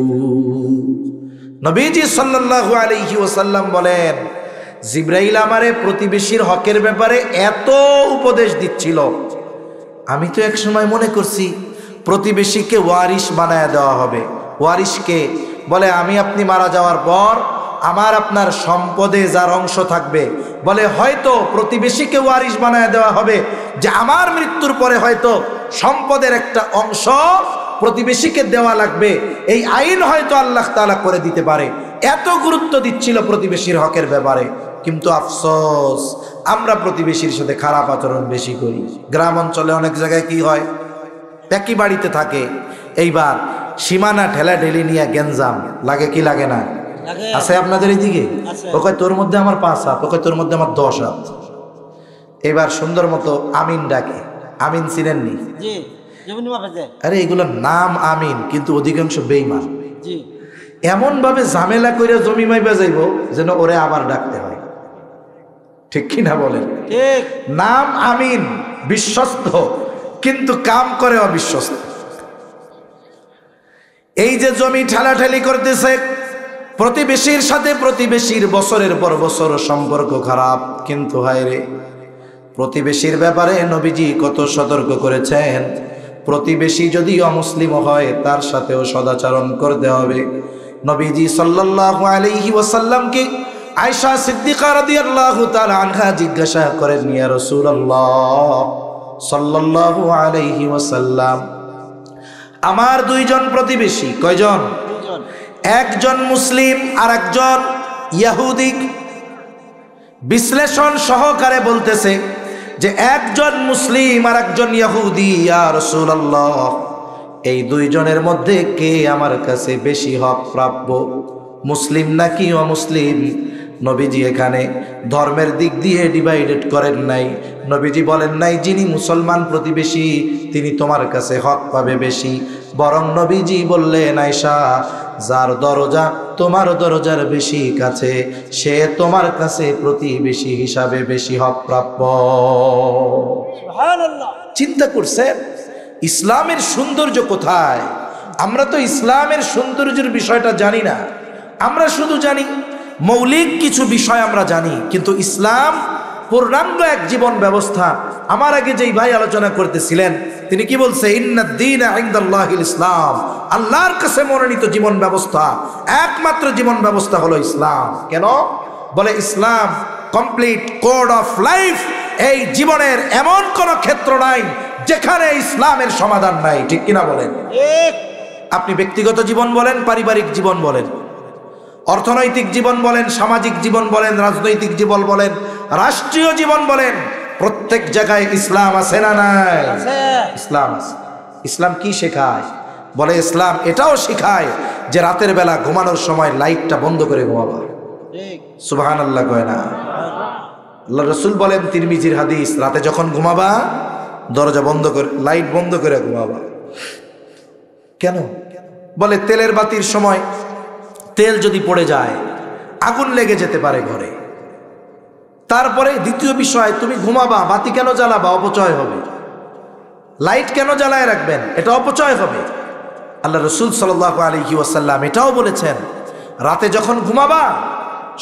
নবীজি সাল্লাল্লাহু আলাইহি ওয়াসাল্লাম বলেন জিবরাইল আমারে প্রতিবেশীর হকের ব্যাপারে এত উপদেশ দিচ্ছিল, আমি তো এক সময় মনে করছি প্রতিবেশীকে ওয়ারিশ বানায় দেওয়া হবে। ওয়ারিশকে বলে আমি আপনি মারা যাওয়ার পর আমার আপনার সম্পদে যার অংশ থাকবে, বলে হয়তো প্রতিবেশীকে ওয়ারিশ বানায় দেওয়া হবে যে আমার মৃত্যুর পরে হয়তো সম্পদের একটা অংশ প্রতিবেশীকে দেওয়া লাগবে, এই আইন হয়তো আল্লাহ তাআলা করে দিতে পারে। এত গুরুত্ব দিচ্ছিল প্রতিবেশীর হকের ব্যাপারে। কিন্তু আফসোস আমরা প্রতিবেশীর সাথে খারাপ আচরণ বেশি করি। গ্রাম অঞ্চলে অনেক জায়গায় কি হয়, একই বাড়িতে থাকে, এইবার সীমানা ঠেলা ঢেলি নিয়ে গেঞ্জাম লাগে কি লাগে না? আছে আপনাদের এইদিকে? ওকে তোর মধ্যে আমার 5 হাত, ওকে তোর মধ্যে আমার 10 হাত। এবার সুন্দর মতো আমিন ডাকে। আমিন চিনেননি? আরে এগুলোর নাম আমিন, কিন্তু অধিকাংশ বেঈমান। এমন ভাবে ঝামেলা করে জমি মাইবা যাইব যেন ওরে আবার ডাকতে হয়। ঠিক কিনা বলেন? ঠিক। নাম আমিন, বিশ্বস্ত, কিন্তু কাম করে অবিশ্বস্ত। এই যে জমি ঠেলাঠেলি করতেছে প্রতিবেশীর সাথে, প্রতিবেশীর বছরের পর বছর সম্পর্ক খারাপ। কিন্তু হায় রে, প্রতিবেশীর ব্যাপারে নবীজি কত সতর্ক করেছেন। প্রতিবেশী যদি অমুসলিম হয় তার সাথেও সদাচরণ করতে হবে। নবীজি সাল্লাল্লাহু আলাইহি ওয়াসাল্লামকে আয়েশা সিদ্দিকা রাদিয়াল্লাহু তাআলা আনহা জিজ্ঞাসা করেন, ইয়া রাসূলুল্লাহ সাল্লাল্লাহু আলাইহি ওয়াসাল্লাম, আমার দুইজন প্রতিবেশী। কয়জন? একজন মুসলিম আর একজন ইহুদি। বিশ্লেষণ সহকারে বলতেছে যে একজন মুসলিম আর একজন ইহুদি। ইয়া রাসূলুল্লাহ, এই দুইজনের মধ্যে কে আমার কাছে বেশি হক প্রাপ্য, মুসলিম নাকি অমুসলিম? নবীজি এখানে ধর্মের দিক দিয়ে ডিভাইডেড করেন নাই। নবীজি বলেন নাই যিনি মুসলমান প্রতিবেশী তিনি তোমার কাছে হক পাবে বেশি, বরং নবীজি বললেন আয়েশা, যার দরজা তোমার দরজার বেশি কাছে সে তোমার কাছে প্রতিবেশী হিসাবে বেশি হক প্রাপ্য। সুবহানাল্লাহ। চিন্তা করছেন ইসলামের সৌন্দর্য কোথায়? আমরা তো ইসলামের সৌন্দর্যের বিষয়টা জানি না। আমরা শুধু জানি মৌলিক কিছু বিষয় আমরা জানি, কিন্তু ইসলাম পূর্ণাঙ্গ এক জীবন ব্যবস্থা। আমার আগে যেই ভাই আলোচনা করতেছিলেন তিনি কি বলছে, ইন্নাদ দীনা ইনদাল্লাহিল ইসলাম, আল্লাহর কাছে মনোনীত জীবন ব্যবস্থা, একমাত্র জীবন ব্যবস্থা হলো ইসলাম। কেন? বলে ইসলাম কমপ্লিট কোড অফ লাইফ। এই জীবনের এমন কোন ক্ষেত্র নাই যেখানে ইসলামের সমাধান নাই। ঠিক কিনা বলেন? ঠিক। আপনি ব্যক্তিগত জীবন বলেন, পারিবারিক জীবন বলেন, অর্থনৈতিক জীবন বলেন, সামাজিক জীবন বলেন, রাজনৈতিক জীবন বলেন, রাষ্ট্রীয় জীবন বলেন, প্রত্যেক জায়গায় ইসলাম আছে না নাই? ইসলাম আছে। ইসলাম কি শেখায়? বলে ইসলাম এটাও শেখায় যে রাতের বেলা ঘুমানোর সময় লাইটটা বন্ধ করে ঘুমাবা। সুবহানাল্লাহ কয় না? আল্লাহ রাসূল বলেন, তিরমিজির হাদিস, রাতে যখন ঘুমাবা দরজা বন্ধ করে, লাইট বন্ধ করে ঘুমাবা। কেন? বলে তেলের বাতির সময় তেল যদি পড়ে যায় আগুন লেগে যেতে পারে ঘরে। তারপরে দ্বিতীয় বিষয়, তুমি ঘুমাবা, বাতি কেন জ্বালাবা? অপচয় হবে। লাইট কেন জ্বালায় রাখবেন? এটা অপচয় হবে। আল্লাহ রাসূল সাল্লাল্লাহু আলাইহি ওয়াসাল্লাম এটাও বলেছেন, রাতে যখন ঘুমাবা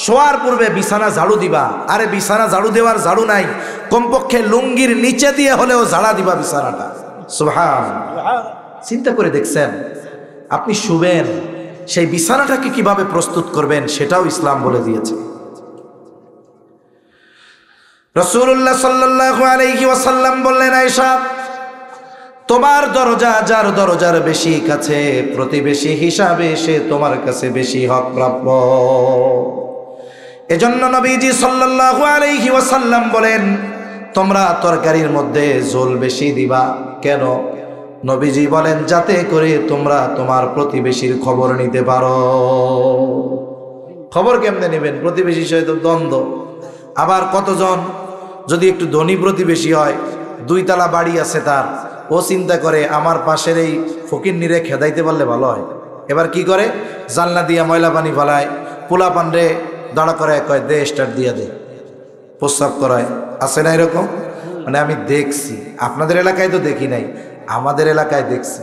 শোয়ার পূর্বে বিছানা ঝাড়ু দিবা। আরে বিছানা ঝাড়ু দেওয়ার ঝাড়ু নাই, কমপক্ষে লুঙ্গির নিচে দিয়ে হলেও ঝাড়া দিবা বিছানাটা। সুবহানাল্লাহ। চিন্তা করে দেখছেন আপনি শুবেন, সেই বিছানাটাকে কিভাবে প্রস্তুত করবেন সেটাও ইসলাম বলে দিয়েছে। রাসূলুল্লাহ সাল্লাল্লাহু আলাইহি ওয়াসাল্লাম বললেন, আয়েশা, তোমার দরজা যার দরজার বেশি কাছে প্রতিবেশী হিসাবে সে তোমার কাছে বেশি হক প্রাপ্য। এজন্য নবীজি সাল্লাল্লাহু আলাইহি ওয়াসাল্লাম বলেন, তোমরা তরকারির মধ্যে ঝোল বেশি দিবা। কেন? নবীজি বলেন, যাতে করে তোমরা তোমার প্রতিবেশীর খবর নিতে পারো। খবর কেমনে নেবেন? প্রতিবেশীর সাথে দ্বন্দ্ব। আবার কতজন যদি একটু ধনী প্রতিবেশী হয়, 2 তলা বাড়ি আছে তার, ও চিন্তা করে আমার পাশের এই ফকিন্নিরে খেদাইতে পারলে ভালো হয়। এবার কি করে? জানলা দিয়া ময়লা পানি ফালায়, পোলা পান্ডে দাঁড়া করে কয়, দে স্টার্ট দিয়া দে। প্রস্রাব করায়, আছে না এরকম? মানে আমি দেখছি, আপনাদের এলাকায় তো দেখি নাই, আমাদের এলাকায় দেখছি।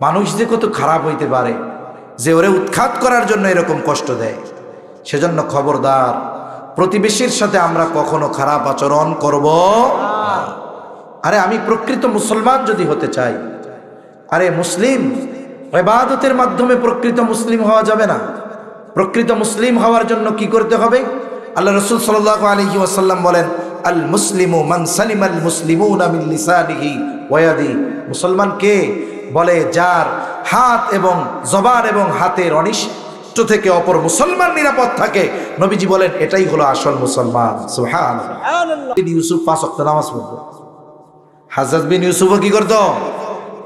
মানুষ যে কত খারাপ হইতে পারে যে ওরে উৎখাত করার জন্য এরকম কষ্ট দেয়। সেজন্য খবরদার, প্রতিবেশীর সাথে আমরা কখনো খারাপ আচরণ করব না। আরে আমি প্রকৃত মুসলমান যদি হতে চাই, আরে মুসলিম ইবাদতের মাধ্যমে প্রকৃত মুসলিম হওয়া যাবে না। প্রকৃত মুসলিম হওয়ার জন্য কি করতে হবে? আল্লাহ রাসূল সাল্লাল্লাহু আলাইহি ওয়াসাল্লাম বলেন, আল মুসলিমু মান সালিমাল মুসলিমুনা মিন লিসানিহি ওয়া ইয়াদিহি। মুসলমান কে? বলে যার হাত এবং জবান এবং হাতের অনিষ্ট থেকে অপর মুসলমান নিরাপদ থাকে। নবীজি বলেন এটাই হলো আসল মুসলমান। সুবহানাল্লাহ। সুবহানাল্লাহ। ইউসুফ 5 ওয়াক্ত নামাজ পড়তো। হাজ্জাজ বিন ইউসুফও কি করতো?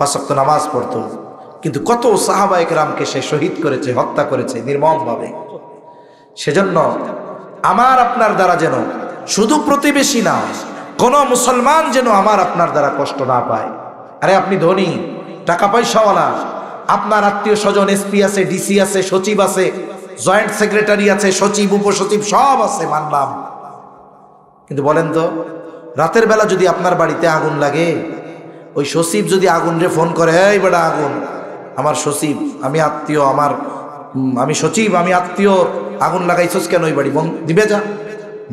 5 ওয়াক্ত নামাজ পড়তো। কিন্তু কত সাহাবায়ে কেরামকে সে শহীদ করেছে, হত্যা করেছে নির্মমভাবে। সেজন্য আমার আপনার দ্বারা যেন শুধু প্রতিবেশী না, কোন মুসলমান যেন আমার আপনার দ্বারা কষ্ট না পায়। আরে আপনি ধনী, টাকা পয়সাওয়ালা, আপনার আত্মীয় স্বজন এসপি আছে, ডিসি আছে, সচিব আছে, জয়েন্ট সেক্রেটারি আছে, সচিব উপসচিব সব আছে, মানলাম। কিন্তু বলেন তো, রাতের বেলা যদি আপনার বাড়িতে আগুন লাগে, ওই সচিব যদি আগুন রে ফোন করে, এই বেটা আগুন, আমার সচিব, আমি আত্মীয়, আমি সচিব, আমি আত্মীয়, আগুন লাগাইছস কেন ওই বাড়ি? দিবে যা,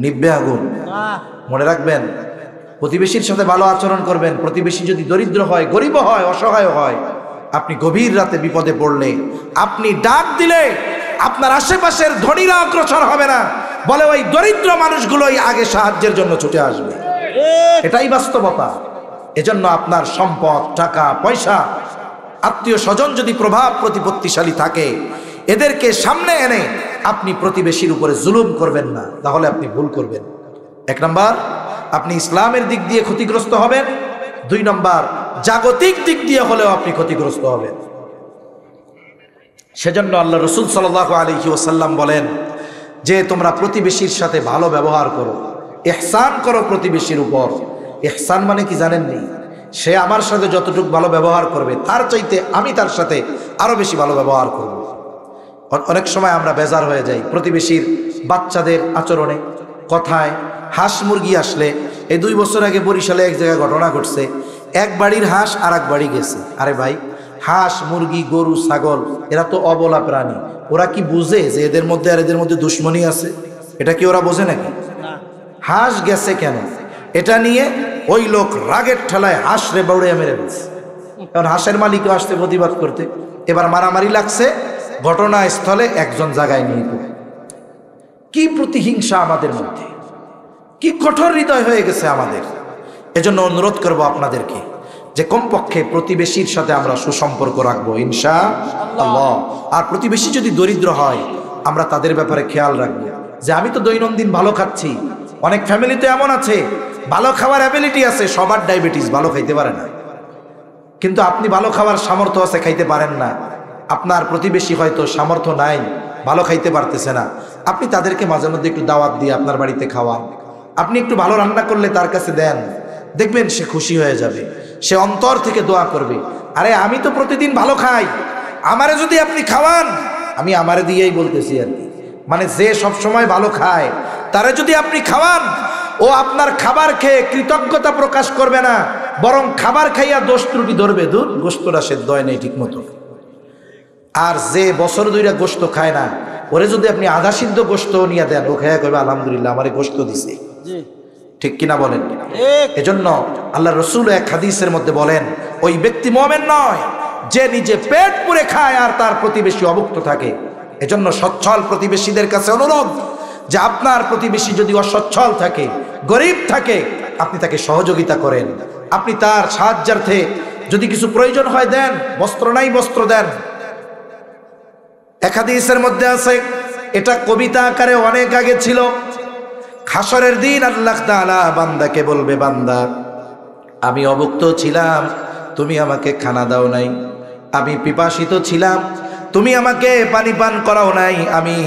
নিববে আগুন। মনে রাখবেন, প্রতিবেশীর সাথে ভালো আচরণ করবেন। প্রতিবেশী যদি দরিদ্র হয়, গরিব হয়, অসহায় হয়, আপনি গভীর রাতে বিপদে পড়লে আপনি ডাক দিলে আপনার আশেপাশের ধনীরা অগ্রসর হবে না, বলে ওই দরিদ্র মানুষগুলোই আগে সাহায্যের জন্য ছুটে আসবে। এটাই বাস্তবতা। এজন্য আপনার সম্পদ, টাকা পয়সা, আত্মীয় স্বজন যদি প্রভাব প্রতিপত্তিশালী থাকে, এদেরকে সামনে এনে আপনি প্রতিবেশীর উপরে জুলুম করবেন না, তাহলে আপনি ভুল করবেন। 1 নম্বর, আপনি ইসলামের দিক দিয়ে ক্ষতিগ্রস্ত হবেন। 2 নম্বর, জাগতিক দিক দিয়ে হলেও আপনি ক্ষতিগ্রস্ত হবেন। সেজন্য আল্লাহ রাসূল সাল্লাল্লাহু আলাইহি ওয়াসাল্লাম বলেন যে তোমরা প্রতিবেশীর সাথে ভালো ব্যবহার করো, ইহসান করো প্রতিবেশীর উপর। ইহসান মানে কি জানেননি? সে আমার সাথে যতটুকু ভালো ব্যবহার করবে তার চাইতে আমি তার সাথে আরো বেশি ভালো ব্যবহার করব। অনেক সময় আমরা বেজার হয়ে যাই প্রতিবেশীর বাচ্চাদের আচরণে, কথায়। হাঁস মুরগি আসলে, এই 2 বছর আগে বরিশালে এক জায়গায় ঘটনা ঘটছে, এক বাড়ির হাঁস আর এক বাড়ি গেছে। আরে ভাই, হাঁস মুরগি গরু ছাগল এরা তো অবলা প্রাণী, ওরা কি বুঝে যে এদের মধ্যে আর এদের মধ্যে দুশ্মনী আছে? এটা কি ওরা বোঝে নাকি? হাঁস গেছে কেন এটা নিয়ে ওই লোক রাগের ঠেলায় হাঁস রে বাউড়ে মেরে ফেলছে। কারণ হাঁসের মালিকও আসতে প্রতিবাদ করতে, এবার মারামারি লাগছে, ঘটনাস্থলে একজন জায়গায় নিয়ে পড়ে। কি প্রতিহিংসা আমাদের মধ্যে, কি কঠোর হৃদয় হয়ে গেছে আমাদের। এজন্য অনুরোধ করব আপনাদেরকে যে কমপক্ষে প্রতিবেশীর সাথে আমরা সুসম্পর্ক রাখবো ইনশাআল্লাহ। আর প্রতিবেশী যদি দরিদ্র হয়, আমরা তাদের ব্যাপারে খেয়াল রাখবো যে আমি তো দৈনন্দিন ভালো খাচ্ছি। অনেক ফ্যামিলিতে এমন আছে ভালো খাওয়ার অ্যাবিলিটি আছে, সবার ডায়াবেটিস, ভালো খাইতে পারে না, কিন্তু আপনি ভালো খাওয়ার সামর্থ্য আছে, খাইতে পারেন না। আপনার প্রতিবেশী হয়তো সামর্থ্য নাই, ভালো খাইতে পারতেছে না, আপনি তাদেরকে মাঝে মধ্যে একটু দাওয়াত দিয়ে আপনার বাড়িতে খাওয়ান। আপনি একটু ভালো রান্না করলে তার কাছে দেন, দেখবেন সে খুশি হয়ে যাবে, সে অন্তর থেকে দোয়া করবে। আরে আমি তো প্রতিদিন ভালো খাই, আমারে যদি আপনি খাওয়ান, আমি আমারে দিয়েই বলতেছি আর কি, মানে যে সব সময় ভালো খায় তারে যদি আপনি খাওয়ান, ও আপনার খাবার খেয়ে কৃতজ্ঞতা প্রকাশ করবে না, বরং খাবার খাইয়া দোষ ত্রুটি ধরবে, দূর গোশতটা সেদ্ধ হয় নাই ঠিক মতো। আর যে বছর 2টা গোশত খায় না, ওরে যদি আপনি আধা সিদ্ধ গোশত নিয়ে দেন, ও খাইয়া কইবে আলহামদুলিল্লাহ আমারে গোশত দিছে। ঠিক কিনা বলেন? এজন্য আল্লাহ রাসূল এক হাদিসের মধ্যে বলেন, ওই ব্যক্তি মুমিন নয় যে নিজে পেট পুরে খায় আর তার প্রতিবেশী অভুক্ত থাকে। এজন্য সচ্ছল প্রতিবেশীদের কাছে অনুরোধ যে আপনার প্রতিবেশী যদি অসচ্ছল থাকে, গরিব থাকে, আপনি তাকে সহযোগিতা করেন, আপনি তার সাহায্যার্থে যদি কিছু প্রয়োজন হয় দেন, বস্ত্র নাই বস্ত্র দেন। এক হাদিসের মধ্যে আছে, এটা কবিতা আকারে অনেক আগে ছিল, হাসরের দিন আল্লাহ তাআলা বান্দাকে বলবে, বান্দা আমি অভুক্ত ছিলাম, তুমি আমাকে খানা দাও নাই, আমি পিপাসিত ছিলাম, তুমি আমাকে পানি পান করাও নাই, আমি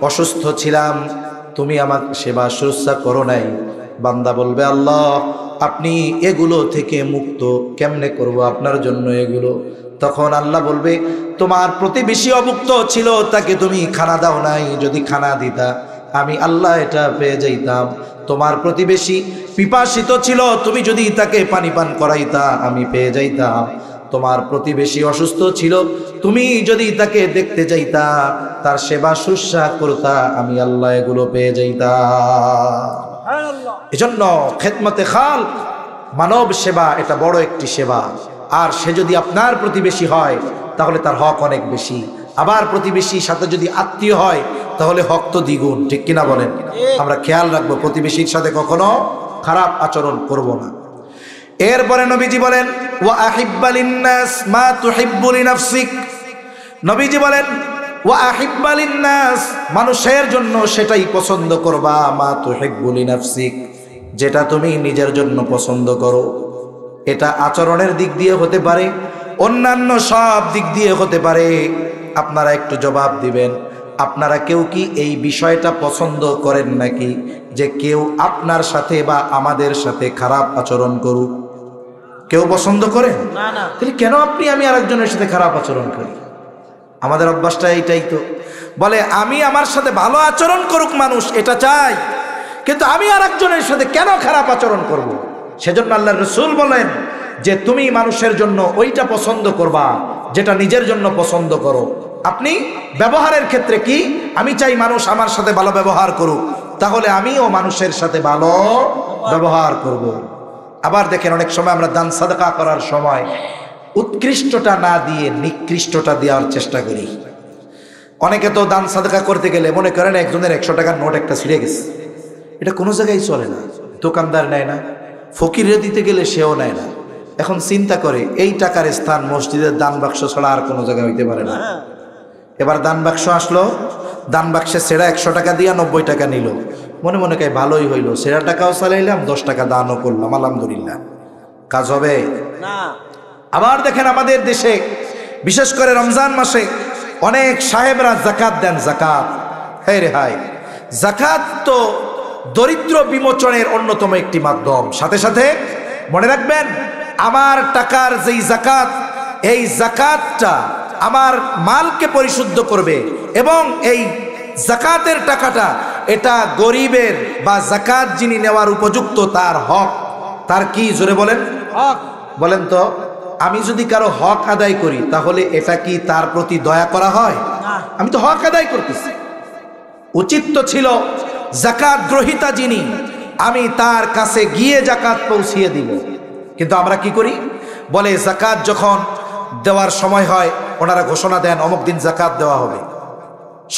অসুস্থ ছিলাম, তুমি আমাকে সেবা শুশ্রূষা করো নাই। বান্দা বলবে, আল্লাহ আপনি এগুলো থেকে মুক্ত কেমনে করব আপনার জন্য এগুলো? তখন আল্লাহ বলবে, তোমার প্রতিবেশী অভুক্ত ছিল, তাকে তুমি খানা দাও নাই, যদি খানা দিতা আমি আল্লাহ এটা পেয়ে যাইতাম। তোমার প্রতিবেশী পিপাসিত ছিল, তুমি যদি তাকে পানি পান করাইতা আমি পেয়ে যাইতাম। তোমার প্রতিবেশী অসুস্থ ছিল, তুমি যদি তাকে দেখতে যাইতা, তার সেবা শুশ্রূষা করতা, আমি আল্লাহ এগুলো পেয়ে যাইতাম। সুবহানাল্লাহ। এজন্য খেদমতে খালক, মানব সেবা, এটা বড় একটি সেবা। আর সে যদি আপনার প্রতিবেশী হয় তাহলে তার হক অনেক বেশি। আবার প্রতিবেশীর সাথে যদি আত্মীয় হয় তাহলে হক তো দ্বিগুণ, ঠিক কিনা বলেন? আমরা খেয়াল রাখবো, প্রতিবেশীর সাথে কখনো খারাপ আচরণ করব না। এরপরে নবীজি বলেন, ওয়া আহিব্বা লিন্নাস মা তুহিব্বু লিনাফসিক। নবীজি বলেন, ওয়া আহিব্বা লিন্নাস, মানুষের জন্য সেটাই পছন্দ করবা, মা তুহিব্বু লিনাফসিক, যেটা তুমি নিজের জন্য পছন্দ করো। এটা আচরণের দিক দিয়ে হতে পারে, অন্যান্য সব দিক দিয়ে হতে পারে। আপনারা একটু জবাব দিবেন, আপনারা কেউ কি এই বিষয়টা পছন্দ করেন নাকি যে কেউ আপনার সাথে বা আমাদের সাথে খারাপ আচরণ করুক? কেউ পছন্দ করেন না না। তাহলে কেন আপনি আমি আরেকজনের সাথে খারাপ আচরণ করি? আমাদের অভ্যাসটা এইটাই তো। বলে আমি আমার সাথে ভালো আচরণ করুক মানুষ, এটা চাই, কিন্তু আমি আরেকজনের সাথে কেন খারাপ আচরণ করব? সেজন্য আল্লাহর রাসূল বলেন যে তুমি মানুষের জন্য ওইটা পছন্দ করবা যেটা নিজের জন্য পছন্দ করো। আপনি ব্যবহারের ক্ষেত্রে কি, আমি চাই মানুষ আমার সাথে ভালো ব্যবহার করুক, তাহলে আমিও মানুষের সাথে ভালো ব্যবহার করব। আবার দেখেন, অনেক সময় আমরা দান সাদকা করার সময় উৎকৃষ্টটা না দিয়ে নিকৃষ্টটা দেওয়ার চেষ্টা করি। অনেকে তো দান সাদকা করতে গেলে মনে করেন একজনের 100 টাকার নোট একটা ছিঁড়ে গেছে, এটা কোনো জায়গায় চলে না। দোকানদার নেয় না, ফকিরে দিতে গেলে সেও নেয় না। এখন চিন্তা করে এই টাকার স্থান মসজিদের দান বাক্স ছাড়া আর কোনো জায়গায় হইতে পারে না। এবার দান বাক্স আসলো, দান বাক্সে সেরা 100 টাকা দিয়া 90 টাকা নিল। মনে মনে কাই ভালোই হইল, সেরা টাকাও চালাইলাম, 10 টাকা দানও করলাম, আলহামদুলিল্লাহ। কাজ হবে না। আবার দেখেন আমাদের দেশে বিশেষ করে রমজান মাসে অনেক সাহেবরা যাকাত দেন। যাকাত, হে রে হাই, যাকাত তো দরিদ্র বিমোচনের অন্যতম একটি মাধ্যম। সাথে সাথে মনে রাখবেন, আমার টাকার যেই যাকাত, এই যাকাতটা আমার মালকে পরিশুদ্ধ করবে, এবং এই যাকাতের টাকাটা এটা গরিবের বা যাকাত যিনি নেওয়ার উপযুক্ত তার হক। তার কি, জোরে বলেন? হক। বলেন তো, আমি যদি কারো হক আদায় করি তাহলে এটা কি তার প্রতি দয়া করা হয়? না। আমি তো হক আদায় করতেছি। উচিত তো ছিল যাকাত গ্রহীতা যিনি, আমি তার কাছে গিয়ে যাকাত পৌঁছিয়ে দিব। কিন্তু আমরা কি করি, বলে যাকাত যখন দেওয়ার সময় হয় ওনারা ঘোষণা দেন অমুক দিন যাকাত দেওয়া হবে।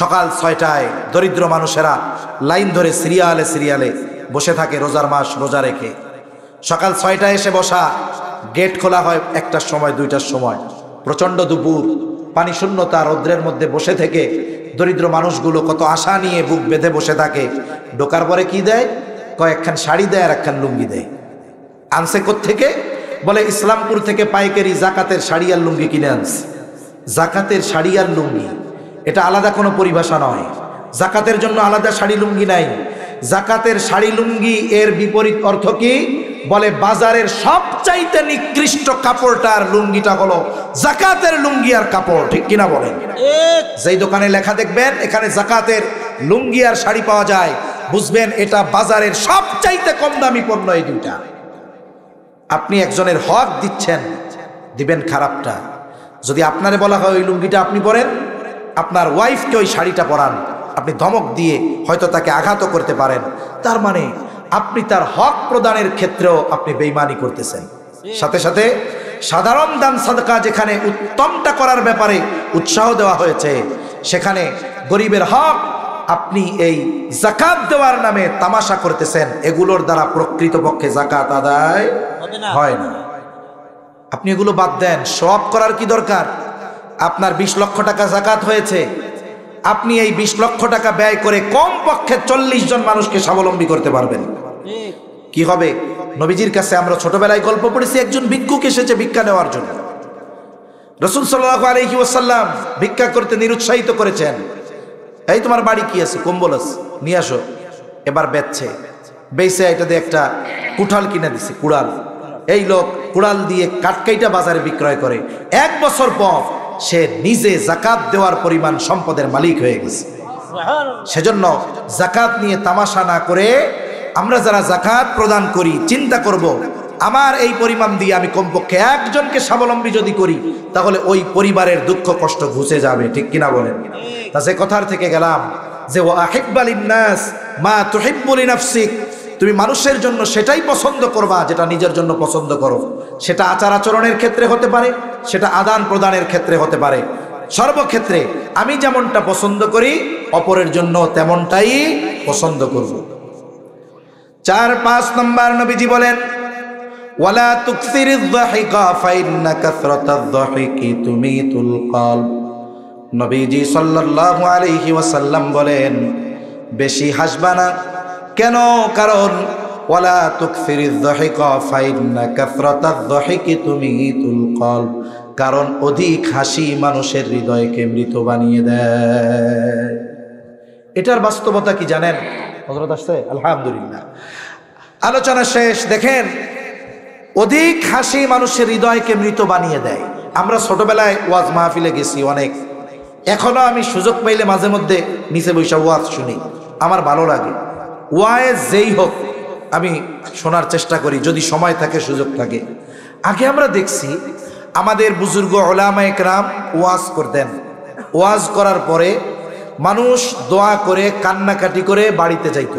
সকাল 6টায় দরিদ্র মানুষেরা লাইন ধরে সিরিয়ালে সিরিয়ালে বসে থাকে, রোজার মাস রোজা রেখে। সকাল 6টায় এসে বসা, গেট খোলা হয় 1টার সময় 2টার সময়। প্রচণ্ড দুপুর, পানি শূন্যতা, রৌদ্রের মধ্যে বসে থেকে দরিদ্র মানুষগুলো কত আশা নিয়ে বুক বেঁধে বসে থাকে। ঢোকার পরে কি দেয়? কয়েকখান শাড়ি দেয় আর একখান লুঙ্গি দেয়। আনছে কোত্থেকে? বলে ইসলামপুর থেকে পাইকারি জাকাতের শাড়ি আর লুঙ্গি কিনে আনছে। জাকাতের শাড়ি আর লুঙ্গি এটা আলাদা কোনো পরিভাষা নয়। জাকাতের জন্য আলাদা শাড়ি লুঙ্গি নাই। জাকাতের শাড়ি লুঙ্গি এর বিপরীত অর্থ কি? বলে বাজারের সবচাইতে নিকৃষ্ট কাপড়টার লুঙ্গিটা হলো জাকাতের লুঙ্গি আর কাপড়, ঠিক কিনা বলেন? যেই দোকানে লেখা দেখবেন এখানে জাকাতের লুঙ্গি আর শাড়ি পাওয়া যায়, বুঝবেন এটা বাজারের সবচাইতে কম দামি পণ্য। এই দুইটা আপনি একজনের হক দিচ্ছেন, দিবেন খারাপটা। যদি আপনারে বলা হয় ওই লুঙ্গিটা আপনি পরেন, আপনার ওয়াইফকে ওই শাড়িটা পরান, আপনি ধমক দিয়ে হয়তো তাকে আঘাতও করতে পারেন। তার মানে আপনি তার হক প্রদানের ক্ষেত্রেও আপনি বেঈমানি করতেছেন। সাথে সাথে সাধারণ দান সাদকা যেখানে উত্তমটা করার ব্যাপারে উৎসাহ দেওয়া হয়েছে, সেখানে গরিবের হক আপনি এই যাকাত দেওয়ার নামে তামাশা করতেছেন। এগুলোর দ্বারা প্রকৃতপক্ষে যাকাত আদায় হয় না। আপনি এগুলো বাদ দেন। সব করার কি দরকার? আপনার 20 লক্ষ টাকা যাকাত হয়েছে, আপনি এই 20 লক্ষ টাকা ব্যয় করে কমপক্ষে 40 জন মানুষকে স্বাবলম্বী করতে পারবেন। কি হবে? নবীজির কাছে আমরা ছোটবেলায় গল্প পড়েছি, একজন ভিক্ষুক এসেছে ভিক্ষা নেওয়ার জন্য। রাসূল সাল্লাল্লাহু আলাইহি ওয়াসাল্লাম ভিক্ষা করতে নিরুৎসাহিত করেছেন। এই তোমার বাড়ি কি আছে? কম্বল আছে, নিয়ে আসো। এবার বেচছে, বেচে এটা দিয়ে একটা কুঠাল কিনে দিছে, কুড়াল। এই লোক কুড়াল দিয়ে কাটকাইটা বাজারে বিক্রয় করে। 1 বছর পর সে নিজে যাকাত দেওয়ার পরিমাণ সম্পদের মালিক হয়ে গেছে। সুবহানাল্লাহ। সেজন্য যাকাত নিয়ে তামাশা না করে আমরা যারা যাকাত প্রদান করি চিন্তা করব, আমার এই পরিমাণ দিয়ে আমি কমপক্ষে একজনকে স্বাবলম্বী যদি করি তাহলে ওই পরিবারের দুঃখ কষ্ট ঘুচে যাবে, ঠিক কিনা বলেন? তা সে কথার থেকে গেলাম যে ওয়া আহিব্বা লিন্নাস মা তুহিব্বু লিনাফসিক, তুমি মানুষের জন্য সেটাই পছন্দ করবা যেটা নিজের জন্য পছন্দ করো। সেটা আচার আচরণের ক্ষেত্রে হতে পারে, সেটা আদান প্রদানের ক্ষেত্রে হতে পারে। সর্বক্ষেত্রে আমি যেমনটা পছন্দ করি অপরের জন্য তেমনটাই পছন্দ করব। 4-5 নম্বর নবীজি বলেন ওয়ালা তুকসিরিয যাহিকা ফাইন্না কাসরাতায যাহিকি তুমিতুল কলব। নবীজি সাল্লাল্লাহু আলাইহি ওয়াসাল্লাম বলেন বেশি হাসবা না। কেন? কারণ ওয়ালা তুকসিরিয যাহিকা ফাইন্না কাসরাতায যাহিকি তুমিতুল কলব, কারণ অধিক হাসি মানুষের হৃদয়কে মৃত বানিয়ে দেয়। এটার বাস্তবতা কি জানেন? হযরত আসছে আলহামদুলিল্লাহ। আলোচনা শেষ। দেখেন, অধিক হাসি মানুষের হৃদয়কে মৃত বানিয়ে দেয়। আমরা ছোটবেলায় ওয়াজ মাহফিলে গেছি অনেক, এখনো আমি সুযোগ পাইলে মাঝে মধ্যে নিচে বৈশা ওয়াজ শুনি, আমার ভালো লাগে। ওয়াজ যেই হোক আমি শোনার চেষ্টা করি যদি সময় থাকে সুযোগ থাকে। আগে আমরা দেখছি আমাদের বুজুর্গ উলামায়ে কেরাম ওয়াজ করতেন, ওয়াজ করার পরে মানুষ দোয়া করে কান্নাকাটি করে বাড়িতে যাইত।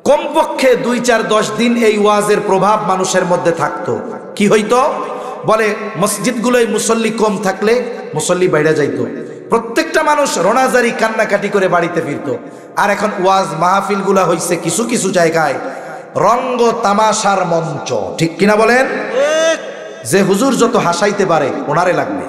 কমপক্ষে 2-4-10 দিন এই ওয়াজের প্রভাব মানুষের মধ্যে থাকতো। কি হইতো? বলে মসজিদগুলোয় মুসল্লি কম থাকলে মুসল্লি বাইরে যাইতো, প্রত্যেকটা মানুষ রোনাজারি কান্নাকাটি করে বাড়িতে ফিরতো। আর এখন ওয়াজ মাহফিলগুলা হইছে কিছু কিছু জায়গায় রঙ্গ তামাশার মঞ্চ, ঠিক কিনা বলেন? যে হুজুর যত হাসাইতে পারে ওনারে লাগবে।